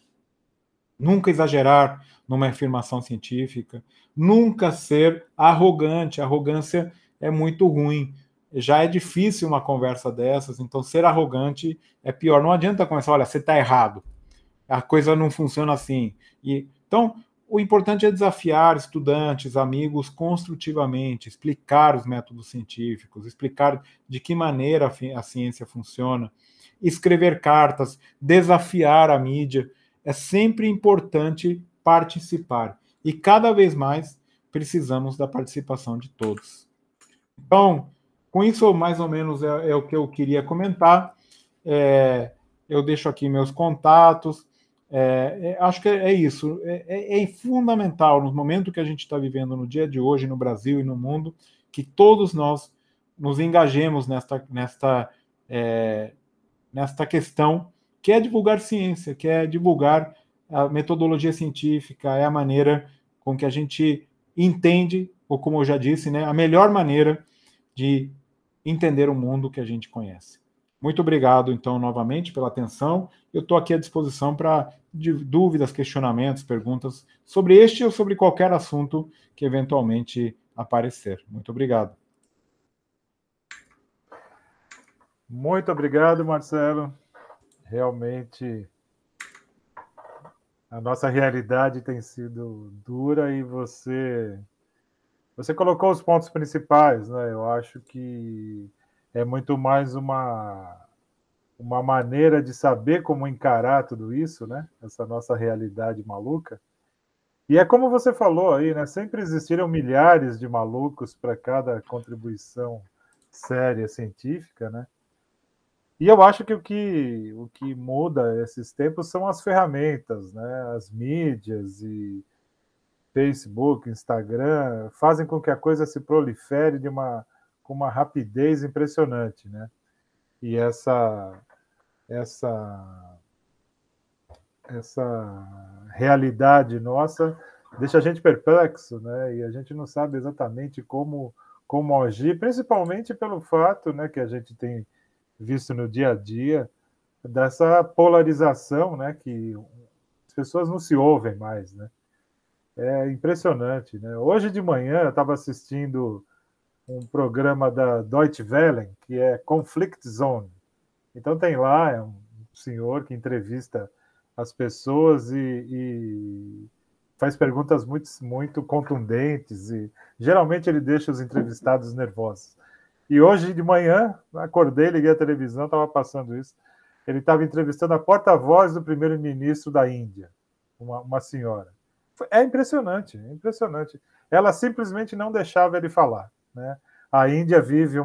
nunca exagerar numa afirmação científica, nunca ser arrogante. A arrogância é muito ruim. Já é difícil uma conversa dessas, então ser arrogante é pior. Não adianta começar, olha, você está errado, a coisa não funciona assim. Então, o importante é desafiar estudantes, amigos, construtivamente, explicar os métodos científicos, explicar de que maneira a ciência funciona, escrever cartas, desafiar a mídia. É sempre importante participar. E cada vez mais precisamos da participação de todos. Então, com isso, mais ou menos, é o que eu queria comentar. Eu deixo aqui meus contatos. Acho que é isso. É fundamental, no momento que a gente está vivendo no dia de hoje, no Brasil e no mundo, que todos nós nos engajemos nesta questão, que é divulgar ciência, que é divulgar a metodologia científica, é a maneira com que a gente entende, ou como eu já disse, né, a melhor maneira de entender o mundo que a gente conhece. Muito obrigado, então, novamente, pela atenção. Eu estou aqui à disposição para dúvidas, questionamentos, perguntas sobre este ou sobre qualquer assunto que eventualmente aparecer. Muito obrigado. Muito obrigado, Marcelo. Realmente, a nossa realidade tem sido dura e você colocou os pontos principais, né? Eu acho que é muito mais uma maneira de saber como encarar tudo isso, né? Essa nossa realidade maluca. E é como você falou aí, né? Sempre existiram milhares de malucos para cada contribuição séria científica, né? E eu acho que o que muda esses tempos são as ferramentas, né? As mídias e Facebook, Instagram, fazem com que a coisa se prolifere com uma rapidez impressionante, né? E essa realidade nossa deixa a gente perplexo, né? E a gente não sabe exatamente como agir, principalmente pelo fato, né, que a gente tem visto no dia a dia dessa polarização, né, que as pessoas não se ouvem mais, né? É impressionante, né? Hoje de manhã eu estava assistindo um programa da Deutsche Welle, que é Conflict Zone. Então tem lá um senhor que entrevista as pessoas e faz perguntas muito, muito contundentes e geralmente ele deixa os entrevistados nervosos. E hoje de manhã, acordei, liguei a televisão, estava passando isso. Ele estava entrevistando a porta-voz do primeiro-ministro da Índia, uma senhora. É impressionante, é impressionante. Ela simplesmente não deixava ele falar, né? A Índia vive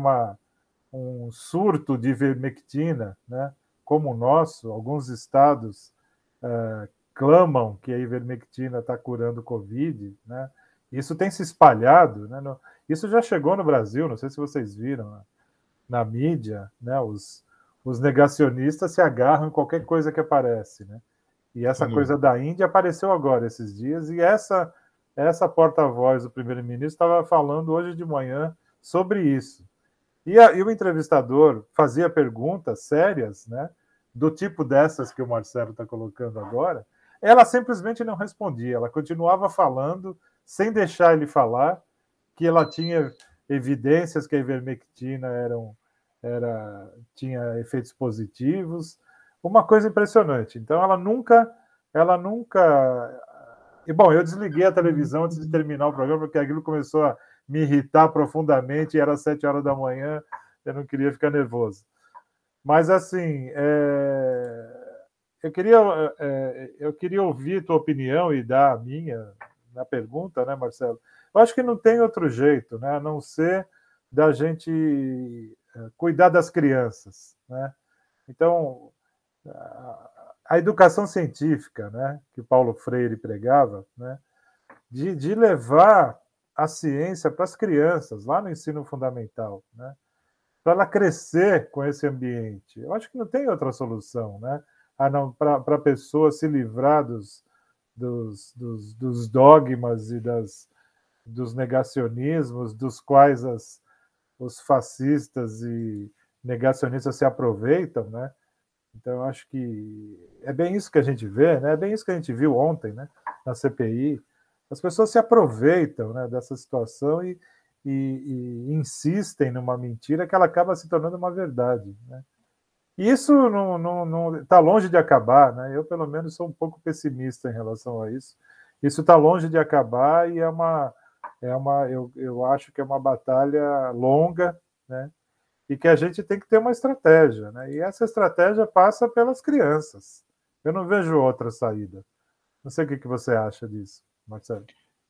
um surto de ivermectina, né? Como o nosso, alguns estados clamam que a ivermectina está curando o Covid, né? Isso tem se espalhado, né? Isso já chegou no Brasil, não sei se vocês viram na mídia, né? Os negacionistas se agarram em qualquer coisa que aparece, né? E essa coisa da Índia apareceu agora, esses dias, e essa porta-voz do primeiro-ministro estava falando hoje de manhã sobre isso. E o entrevistador fazia perguntas sérias, né, do tipo dessas que o Marcelo está colocando agora, ela simplesmente não respondia, ela continuava falando, sem deixar ele falar, que ela tinha evidências que a ivermectina tinha efeitos positivos, uma coisa impressionante. Então, ela nunca... E, bom, eu desliguei a televisão antes de terminar o programa, porque aquilo começou a me irritar profundamente, e era 7 horas da manhã, eu não queria ficar nervoso. Mas, assim, eu queria ouvir tua opinião e dar a minha na pergunta, né, Marcelo? Eu acho que não tem outro jeito, né, a não ser da gente cuidar das crianças, né? Então, a educação científica, né, que Paulo Freire pregava, né, de levar a ciência para as crianças, lá no ensino fundamental, né, para ela crescer com esse ambiente. Eu acho que não tem outra solução, né, para a pessoa se livrar dos dogmas e dos negacionismos dos quais os fascistas e negacionistas se aproveitam, né? Então, eu acho que é bem isso que a gente vê, né? É bem isso que a gente viu ontem, né? Na CPI. As pessoas se aproveitam, né, dessa situação e insistem numa mentira que ela acaba se tornando uma verdade, né? E isso não está longe de acabar, né? Eu, pelo menos, sou um pouco pessimista em relação a isso. Isso está longe de acabar e eu acho que é uma batalha longa, né? E que a gente tem que ter uma estratégia, né? E essa estratégia passa pelas crianças. Eu não vejo outra saída. Não sei o que você acha disso, Marcelo.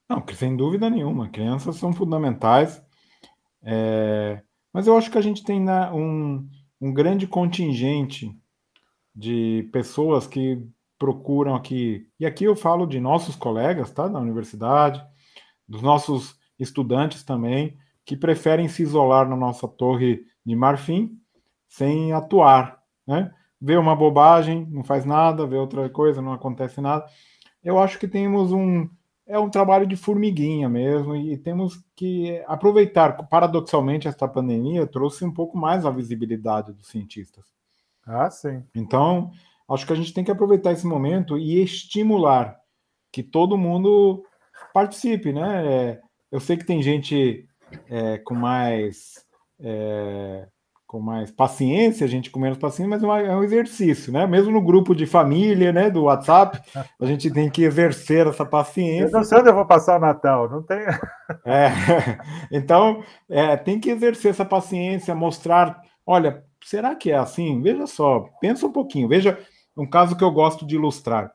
Não, sem dúvida nenhuma. Crianças são fundamentais. Mas eu acho que a gente tem, né, um grande contingente de pessoas que procuram aqui, e aqui eu falo de nossos colegas, tá, da universidade, dos nossos estudantes também, que preferem se isolar na nossa torre de marfim sem atuar, né? Vê uma bobagem, não faz nada, vê outra coisa, não acontece nada. Eu acho que temos é um trabalho de formiguinha mesmo, e temos que aproveitar. Paradoxalmente, esta pandemia trouxe um pouco mais a visibilidade dos cientistas. Ah, sim. Então, acho que a gente tem que aproveitar esse momento e estimular que todo mundo participe, né? Eu sei que tem gente com mais paciência, gente com menos paciência, mas é um exercício, né? Mesmo no grupo de família, né, do WhatsApp, a gente tem que exercer essa paciência. Eu não sei onde eu vou passar o Natal, não tem. Então, tem que exercer essa paciência, mostrar, olha, será que é assim? Veja só, pensa um pouquinho, veja um caso que eu gosto de ilustrar.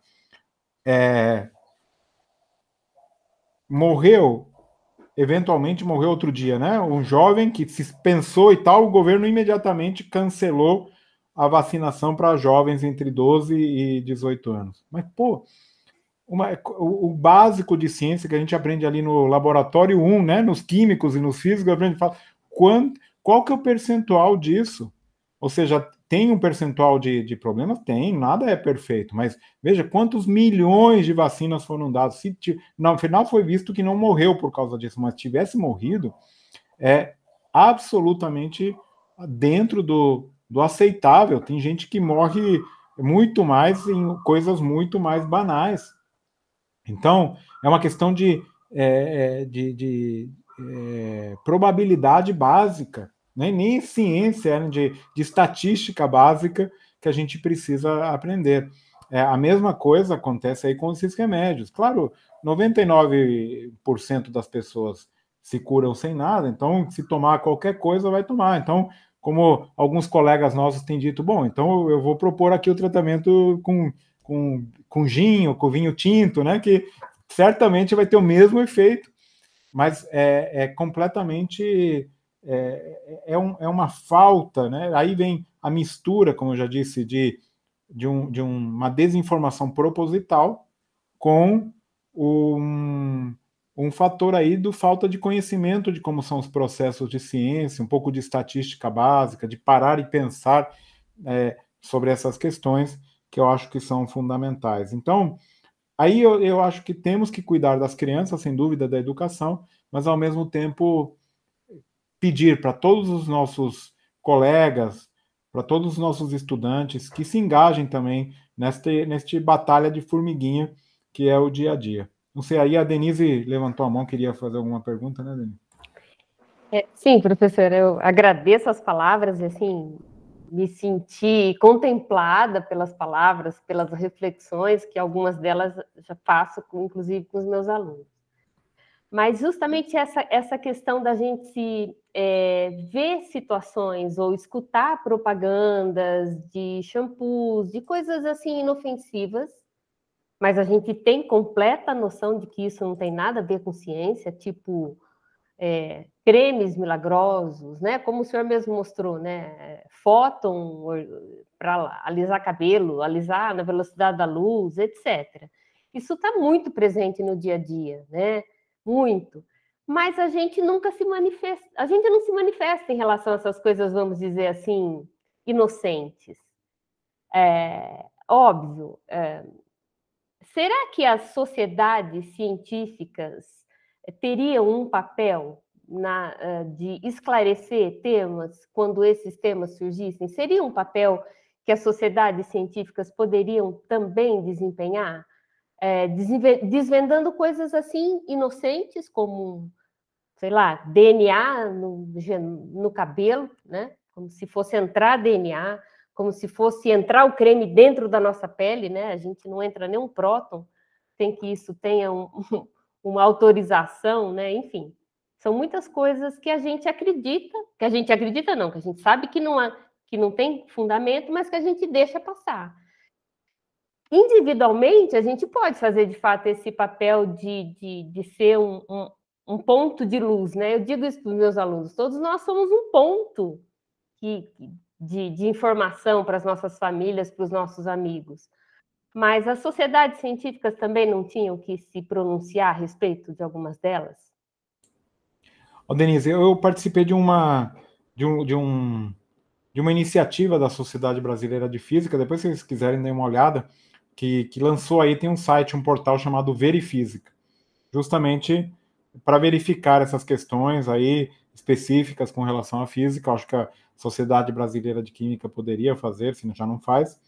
Eventualmente morreu outro dia, né? Um jovem que se pensou e tal, o governo imediatamente cancelou a vacinação para jovens entre 12 e 18 anos. Mas, pô, o básico de ciência que a gente aprende ali no laboratório 1, né? Nos químicos e nos físicos, a gente fala qual que é o percentual disso? Ou seja, tem um percentual de problemas? Tem, nada é perfeito, mas veja quantos milhões de vacinas foram dadas. No final foi visto que não morreu por causa disso, mas tivesse morrido, é absolutamente dentro do aceitável. Tem gente que morre muito mais em coisas muito mais banais. Então, é uma questão de probabilidade básica, né? Nem ciência, de estatística básica que a gente precisa aprender. A mesma coisa acontece aí com esses remédios. Claro, 99% das pessoas se curam sem nada, então se tomar qualquer coisa, vai tomar. Então, como alguns colegas nossos têm dito, bom, então eu vou propor aqui o tratamento com gin ou com vinho tinto, né, que certamente vai ter o mesmo efeito, mas é completamente uma falta, né? Aí vem a mistura, como eu já disse, de uma desinformação proposital com um fator aí do falta de conhecimento de como são os processos de ciência, um pouco de estatística básica, de parar e pensar sobre essas questões. que eu acho que são fundamentais. Então, aí eu acho que temos que cuidar das crianças, sem dúvida, da educação, mas, ao mesmo tempo, pedir para todos os nossos colegas, para todos os nossos estudantes, que se engajem também neste batalha de formiguinha, que é o dia a dia. Não sei, aí a Denise levantou a mão, queria fazer alguma pergunta, né, Denise? Sim, professor, eu agradeço as palavras e, assim, me senti contemplada pelas palavras, pelas reflexões, que algumas delas já faço, inclusive, com os meus alunos. Mas justamente essa questão da gente ver situações ou escutar propagandas de shampoos, de coisas assim inofensivas, mas a gente tem completa noção de que isso não tem nada a ver com ciência, tipo cremes milagrosos, né? Como o senhor mesmo mostrou, né? Fóton para alisar cabelo, alisar na velocidade da luz, etc. Isso está muito presente no dia a dia, né? Muito. Mas a gente nunca se manifesta, a gente não se manifesta em relação a essas coisas, vamos dizer assim, inocentes. Óbvio. Será que as sociedades científicas teriam um papel de esclarecer temas quando esses temas surgissem? Seria um papel que as sociedades científicas poderiam também desempenhar? Desvendando coisas assim inocentes, como, sei lá, DNA no cabelo, né? Como se fosse entrar DNA, como se fosse entrar o creme dentro da nossa pele, né? A gente não entra nem um próton, tem que isso tenha uma autorização, né? Enfim, são muitas coisas que a gente acredita não, que a gente sabe que não tem fundamento, mas que a gente deixa passar. Individualmente, a gente pode fazer, de fato, esse papel de ser um ponto de luz, né? Eu digo isso para os meus alunos, todos nós somos um ponto de informação para as nossas famílias, para os nossos amigos. Mas as sociedades científicas também não tinham que se pronunciar a respeito de algumas delas? Denise, eu participei de uma iniciativa da Sociedade Brasileira de Física, depois se vocês quiserem dar uma olhada, que lançou aí, tem um site, um portal chamado Verifísica, justamente para verificar essas questões aí específicas com relação à física. Eu acho que a Sociedade Brasileira de Química poderia fazer, se já não faz.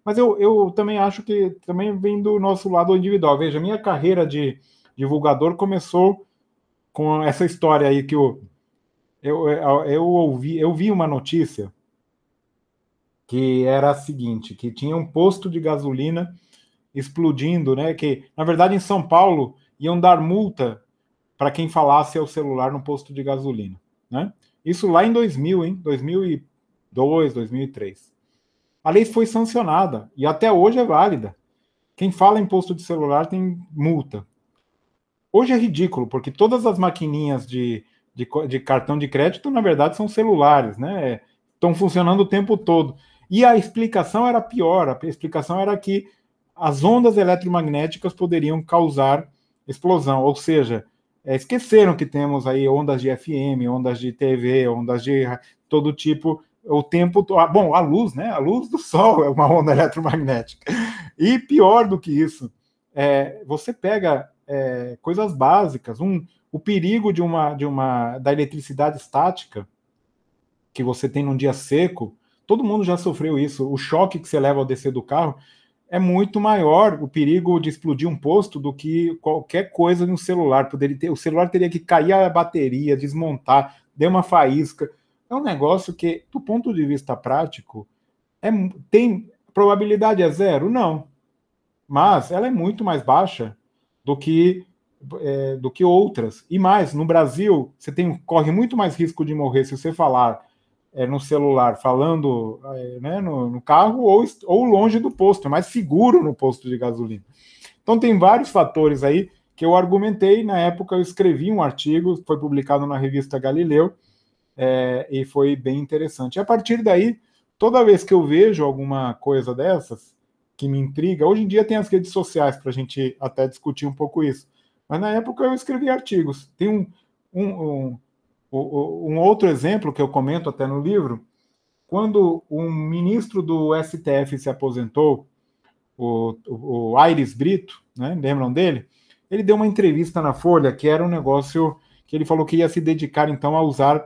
Mas eu também acho que também vem do nosso lado individual. Veja, minha carreira de divulgador começou com essa história aí que eu vi uma notícia que era a seguinte, que tinha um posto de gasolina explodindo, né? Que, na verdade, em São Paulo, iam dar multa para quem falasse ao celular no posto de gasolina, né? Isso lá em 2000, hein? 2002, 2003. A lei foi sancionada e até hoje é válida. Quem fala em posto de celular tem multa. Hoje é ridículo, porque todas as maquininhas de cartão de crédito, na verdade, são celulares, né? Estão funcionando o tempo todo. E a explicação era pior. A explicação era que as ondas eletromagnéticas poderiam causar explosão. Ou seja, esqueceram que temos aí ondas de FM, ondas de TV, ondas de todo tipo, o tempo todo. Bom, a luz, né? A luz do sol é uma onda eletromagnética. E pior do que isso, você pega coisas básicas, o perigo da eletricidade estática que você tem num dia seco. Todo mundo já sofreu isso. O choque que você leva ao descer do carro é muito maior, o perigo de explodir um posto, do que qualquer coisa no celular. O celular teria que cair a bateria, desmontar, dar uma faísca. É um negócio que, do ponto de vista prático, tem probabilidade é zero? Não. Mas ela é muito mais baixa do que outras. E mais, no Brasil, você corre muito mais risco de morrer se você falar no celular, falando né, no carro, ou longe do posto. É mais seguro no posto de gasolina. Então tem vários fatores aí que eu argumentei. Na época eu escrevi um artigo, foi publicado na revista Galileu, e foi bem interessante. E a partir daí, toda vez que eu vejo alguma coisa dessas que me intriga, hoje em dia tem as redes sociais para a gente até discutir um pouco isso, mas na época eu escrevi artigos. Tem um outro exemplo que eu comento até no livro. Quando um ministro do STF se aposentou, o Aires Brito, né? Lembram dele? Ele deu uma entrevista na Folha que era um negócio que ele falou que ia se dedicar, então, a usar,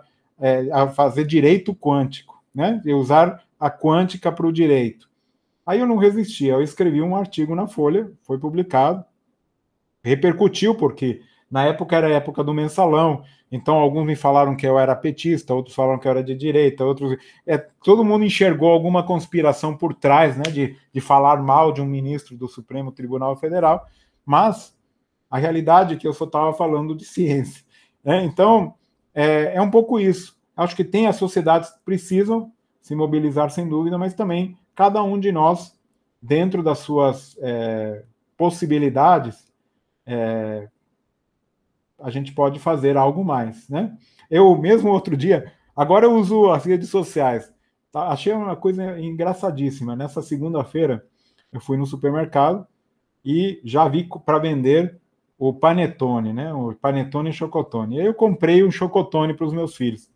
a fazer direito quântico, né? E usar a quântica para o direito. Aí eu não resisti, eu escrevi um artigo na Folha, foi publicado, repercutiu, porque na época era a época do mensalão, então alguns me falaram que eu era petista, outros falaram que eu era de direita, outros... todo mundo enxergou alguma conspiração por trás, né, de falar mal de um ministro do Supremo Tribunal Federal, mas a realidade é que eu só estava falando de ciência, né? Então, é um pouco isso. Acho que as sociedades precisam se mobilizar, sem dúvida, mas também cada um de nós, dentro das suas possibilidades, a gente pode fazer algo mais, né? Eu mesmo outro dia, agora eu uso as redes sociais, tá? Achei uma coisa engraçadíssima. Nessa segunda-feira, eu fui no supermercado e já vi para vender o panetone, né? O panetone e chocotone. E aí eu comprei um chocotone para os meus filhos.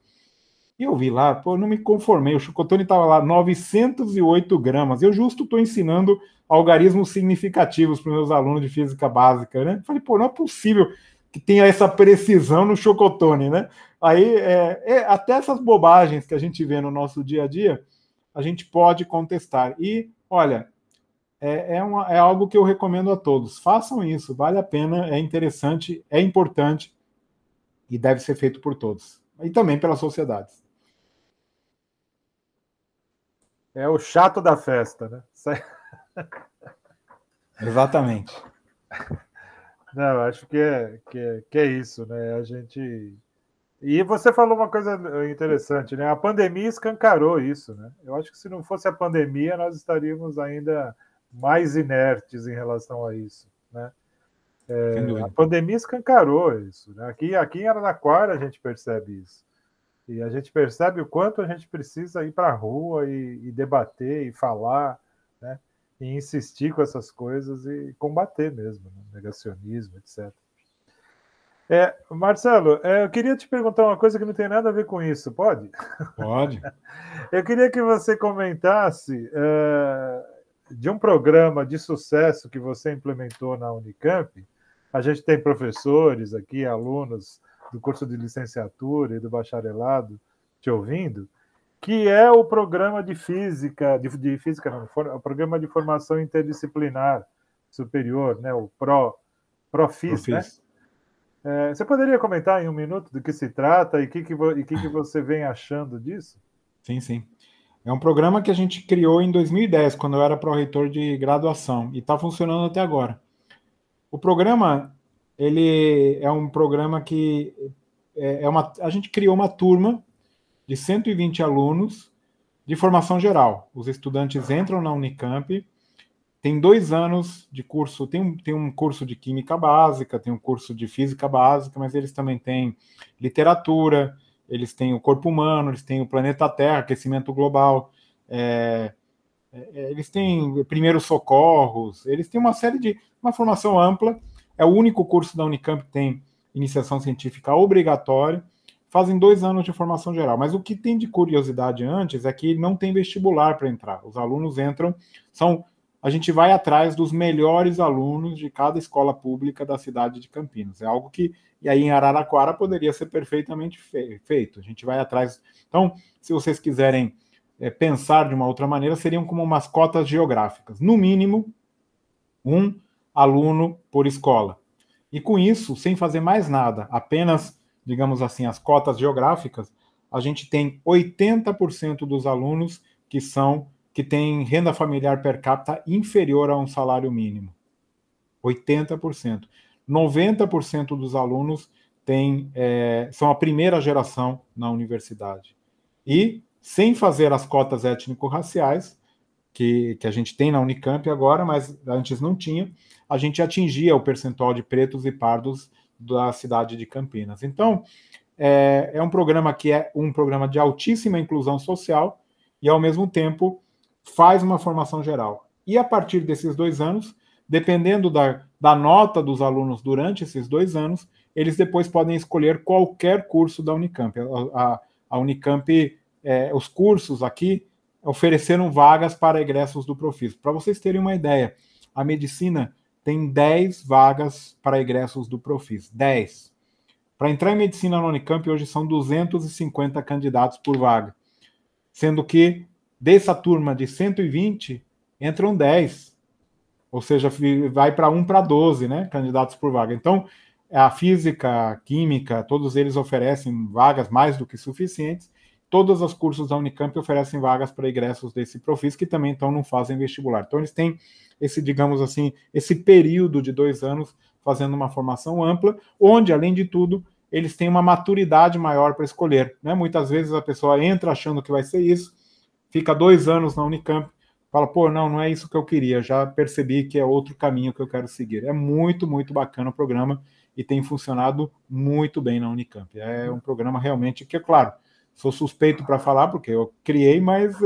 E eu vi lá, pô, não me conformei. O chocotone estava lá, 908 gramas. Eu justo estou ensinando algarismos significativos para os meus alunos de física básica, né? Falei, pô, não é possível que tenha essa precisão no chocotone, né? Aí, até essas bobagens que a gente vê no nosso dia a dia, a gente pode contestar. E, olha, é algo que eu recomendo a todos. Façam isso, vale a pena, é interessante, é importante e deve ser feito por todos. E também pelas sociedades. É o chato da festa, né? Exatamente. Não, acho que é isso, né? A gente... E você falou uma coisa interessante, né? A pandemia escancarou isso, né? Eu acho que se não fosse a pandemia, nós estaríamos ainda mais inertes em relação a isso, né? A pandemia escancarou isso, né? Aqui em Araraquara a gente percebe isso. E a gente percebe o quanto a gente precisa ir para a rua e debater e falar, né? E insistir com essas coisas e combater mesmo, né? Negacionismo, etc. Marcelo, eu queria te perguntar uma coisa que não tem nada a ver com isso, pode? Pode. Eu queria que você comentasse de um programa de sucesso que você implementou na Unicamp. A gente tem professores aqui, alunos do curso de licenciatura e do bacharelado te ouvindo, que é o programa de física, o programa de formação interdisciplinar superior, né, o Profis, né? Você poderia comentar em um minuto do que se trata e o que você vem achando disso? Sim, sim. É um programa que a gente criou em 2010, quando eu era pró-reitor de graduação, e está funcionando até agora. O programa, ele é um programa que a gente criou uma turma de 120 alunos de formação geral. Os estudantes entram na Unicamp, tem 2 anos de curso, tem um curso de Química Básica, tem um curso de Física Básica, mas eles também têm literatura, eles têm o corpo humano, eles têm o planeta Terra, aquecimento global, eles têm primeiros socorros, eles têm uma formação ampla, é o único curso da Unicamp que tem iniciação científica obrigatória, fazem 2 anos de formação geral, mas o que tem de curiosidade antes é que não tem vestibular para entrar, os alunos entram, a gente vai atrás dos melhores alunos de cada escola pública da cidade de Campinas. É algo que, e aí em Araraquara, poderia ser perfeitamente feito. A gente vai atrás. Então, se vocês quiserem pensar de uma outra maneira, seriam como umas cotas geográficas. No mínimo, 1 aluno por escola. E com isso, sem fazer mais nada, apenas, digamos assim, as cotas geográficas, a gente tem 80% dos alunos que têm renda familiar per capita inferior a um salário mínimo. 80%. 90% dos alunos são a primeira geração na universidade. E, sem fazer as cotas étnico-raciais, que a gente tem na Unicamp agora, mas antes não tinha, a gente atingia o percentual de pretos e pardos da cidade de Campinas. Então, é um programa que é um programa de altíssima inclusão social e, ao mesmo tempo, faz uma formação geral. E a partir desses 2 anos, dependendo da nota dos alunos durante esses 2 anos, eles depois podem escolher qualquer curso da Unicamp. A Unicamp, os cursos aqui, ofereceram vagas para egressos do Profis. Para vocês terem uma ideia, a medicina tem 10 vagas para egressos do Profis. 10. Para entrar em medicina na Unicamp, hoje são 250 candidatos por vaga. Sendo que, dessa turma de 120, entram 10. Ou seja, vai para 1 para 12, né, candidatos por vaga. Então, a física, a química, todos eles oferecem vagas mais do que suficientes. Todos os cursos da Unicamp oferecem vagas para egressos desse Profis, que também então não fazem vestibular. Então, eles têm esse, digamos assim, esse período de 2 anos fazendo uma formação ampla, onde, além de tudo, eles têm uma maturidade maior para escolher, né? Muitas vezes a pessoa entra achando que vai ser isso, fica 2 anos na Unicamp, fala, pô, não é isso que eu queria, já percebi que é outro caminho que eu quero seguir. É muito, muito bacana o programa e tem funcionado muito bem na Unicamp. É um programa realmente que, claro, sou suspeito para falar, porque eu criei, mas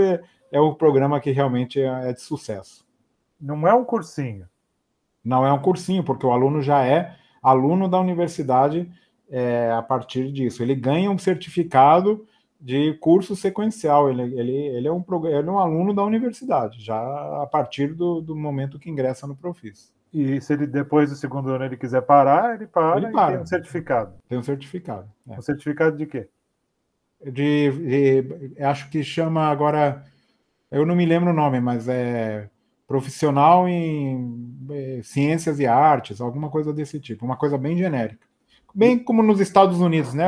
é um programa que realmente é de sucesso. Não é um cursinho. Não é um cursinho, porque o aluno já é aluno da universidade a partir disso. Ele ganha um certificado de curso sequencial. Ele é um aluno da universidade, já a partir do momento que ingressa no Profis. E se ele, depois do 2º ano, ele quiser parar, ele para e tem um certificado. Tem um certificado. Um certificado de quê? Acho que chama agora... Eu não me lembro o nome, mas é profissional em ciências e artes, alguma coisa desse tipo. Uma coisa bem genérica. Bem como nos Estados Unidos, né?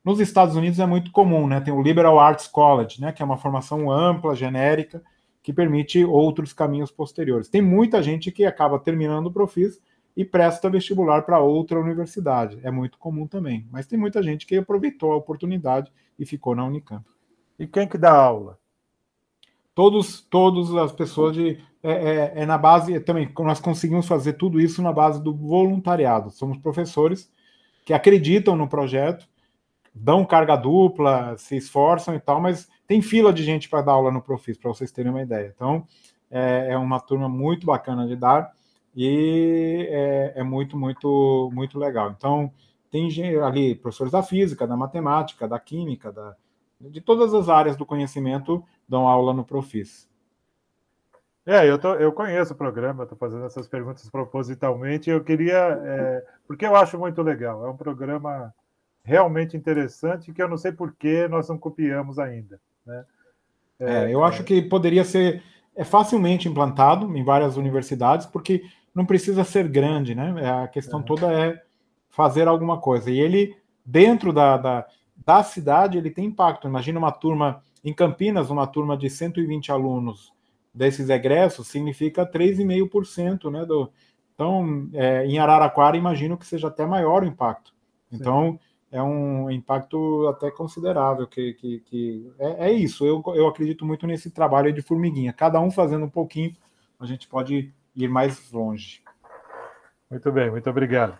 Nos Estados Unidos é muito comum, né? Tem o Liberal Arts College, né? Que é uma formação ampla, genérica, que permite outros caminhos posteriores. Tem muita gente que acaba terminando o Profis e presta vestibular para outra universidade. É muito comum também. Mas tem muita gente que aproveitou a oportunidade e ficou na Unicamp. E quem que dá aula? Todas as pessoas na base, também nós conseguimos fazer tudo isso na base do voluntariado. Somos professores que acreditam no projeto, dão carga dupla, se esforçam e tal, mas tem fila de gente para dar aula no Profis, para vocês terem uma ideia. Então, é uma turma muito bacana de dar e é muito, muito, muito legal. Então, tem ali professores da física, da matemática, da química, de todas as áreas do conhecimento dão aula no Profis. Eu conheço o programa, estou fazendo essas perguntas propositalmente, eu queria, porque eu acho muito legal, é um programa realmente interessante que eu não sei por que nós não copiamos ainda, né? Eu acho que poderia ser facilmente implantado em várias universidades, porque não precisa ser grande, né? A questão toda é fazer alguma coisa. E ele, dentro da cidade, ele tem impacto. Imagina uma turma, em Campinas, uma turma de 120 alunos desses egressos, significa 3,5%, né? Então, em Araraquara, imagino que seja até maior o impacto. Então, é um impacto até considerável, é isso. Eu acredito muito nesse trabalho de formiguinha. Cada um fazendo um pouquinho, a gente pode ir mais longe. Muito bem, muito obrigado.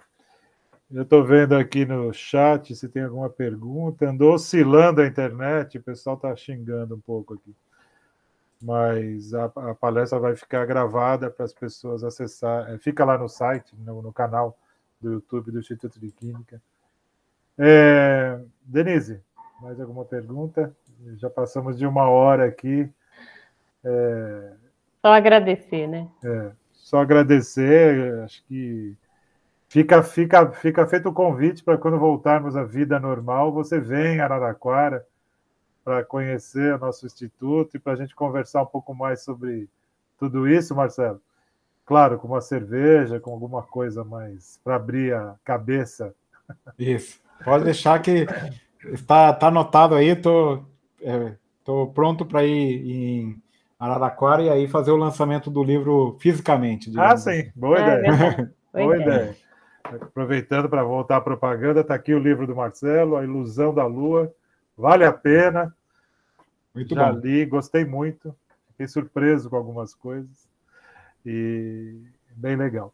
Eu estou vendo aqui no chat se tem alguma pergunta. Andou oscilando a internet, o pessoal está xingando um pouco aqui. Mas a palestra vai ficar gravada para as pessoas acessar. Fica lá no site, no canal do YouTube do Instituto de Química. Denise, mais alguma pergunta? Já passamos de 1 hora aqui. Só agradecer, né? Só agradecer. Acho que fica feito o convite para quando voltarmos à vida normal, você vem a Araraquara para conhecer o nosso instituto e para a gente conversar um pouco mais sobre tudo isso, Marcelo. Claro, com uma cerveja, com alguma coisa mais para abrir a cabeça. Isso. Pode deixar que está anotado aí. Tô pronto para ir em Araraquara e aí fazer o lançamento do livro fisicamente. Sim. Assim. Boa ideia. Boa ideia. Aproveitando para voltar à propaganda, está aqui o livro do Marcelo, A Ilusão da Lua. Vale a pena. Muito Já bom. li, gostei muito. Fiquei surpreso com algumas coisas. E bem legal.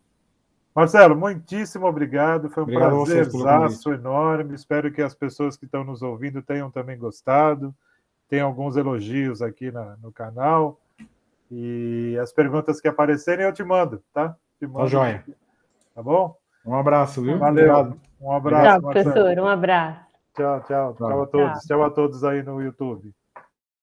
Marcelo, muitíssimo obrigado. Foi um prazerzaço enorme. Espero que as pessoas que estão nos ouvindo tenham também gostado. Tem alguns elogios aqui no canal. E as perguntas que aparecerem eu te mando, tá? Tá joia. Tá bom? Um abraço, viu? Valeu. Obrigado. Um abraço, Tchau, professor. Um abraço. Tchau a todos. Tchau a todos aí no YouTube.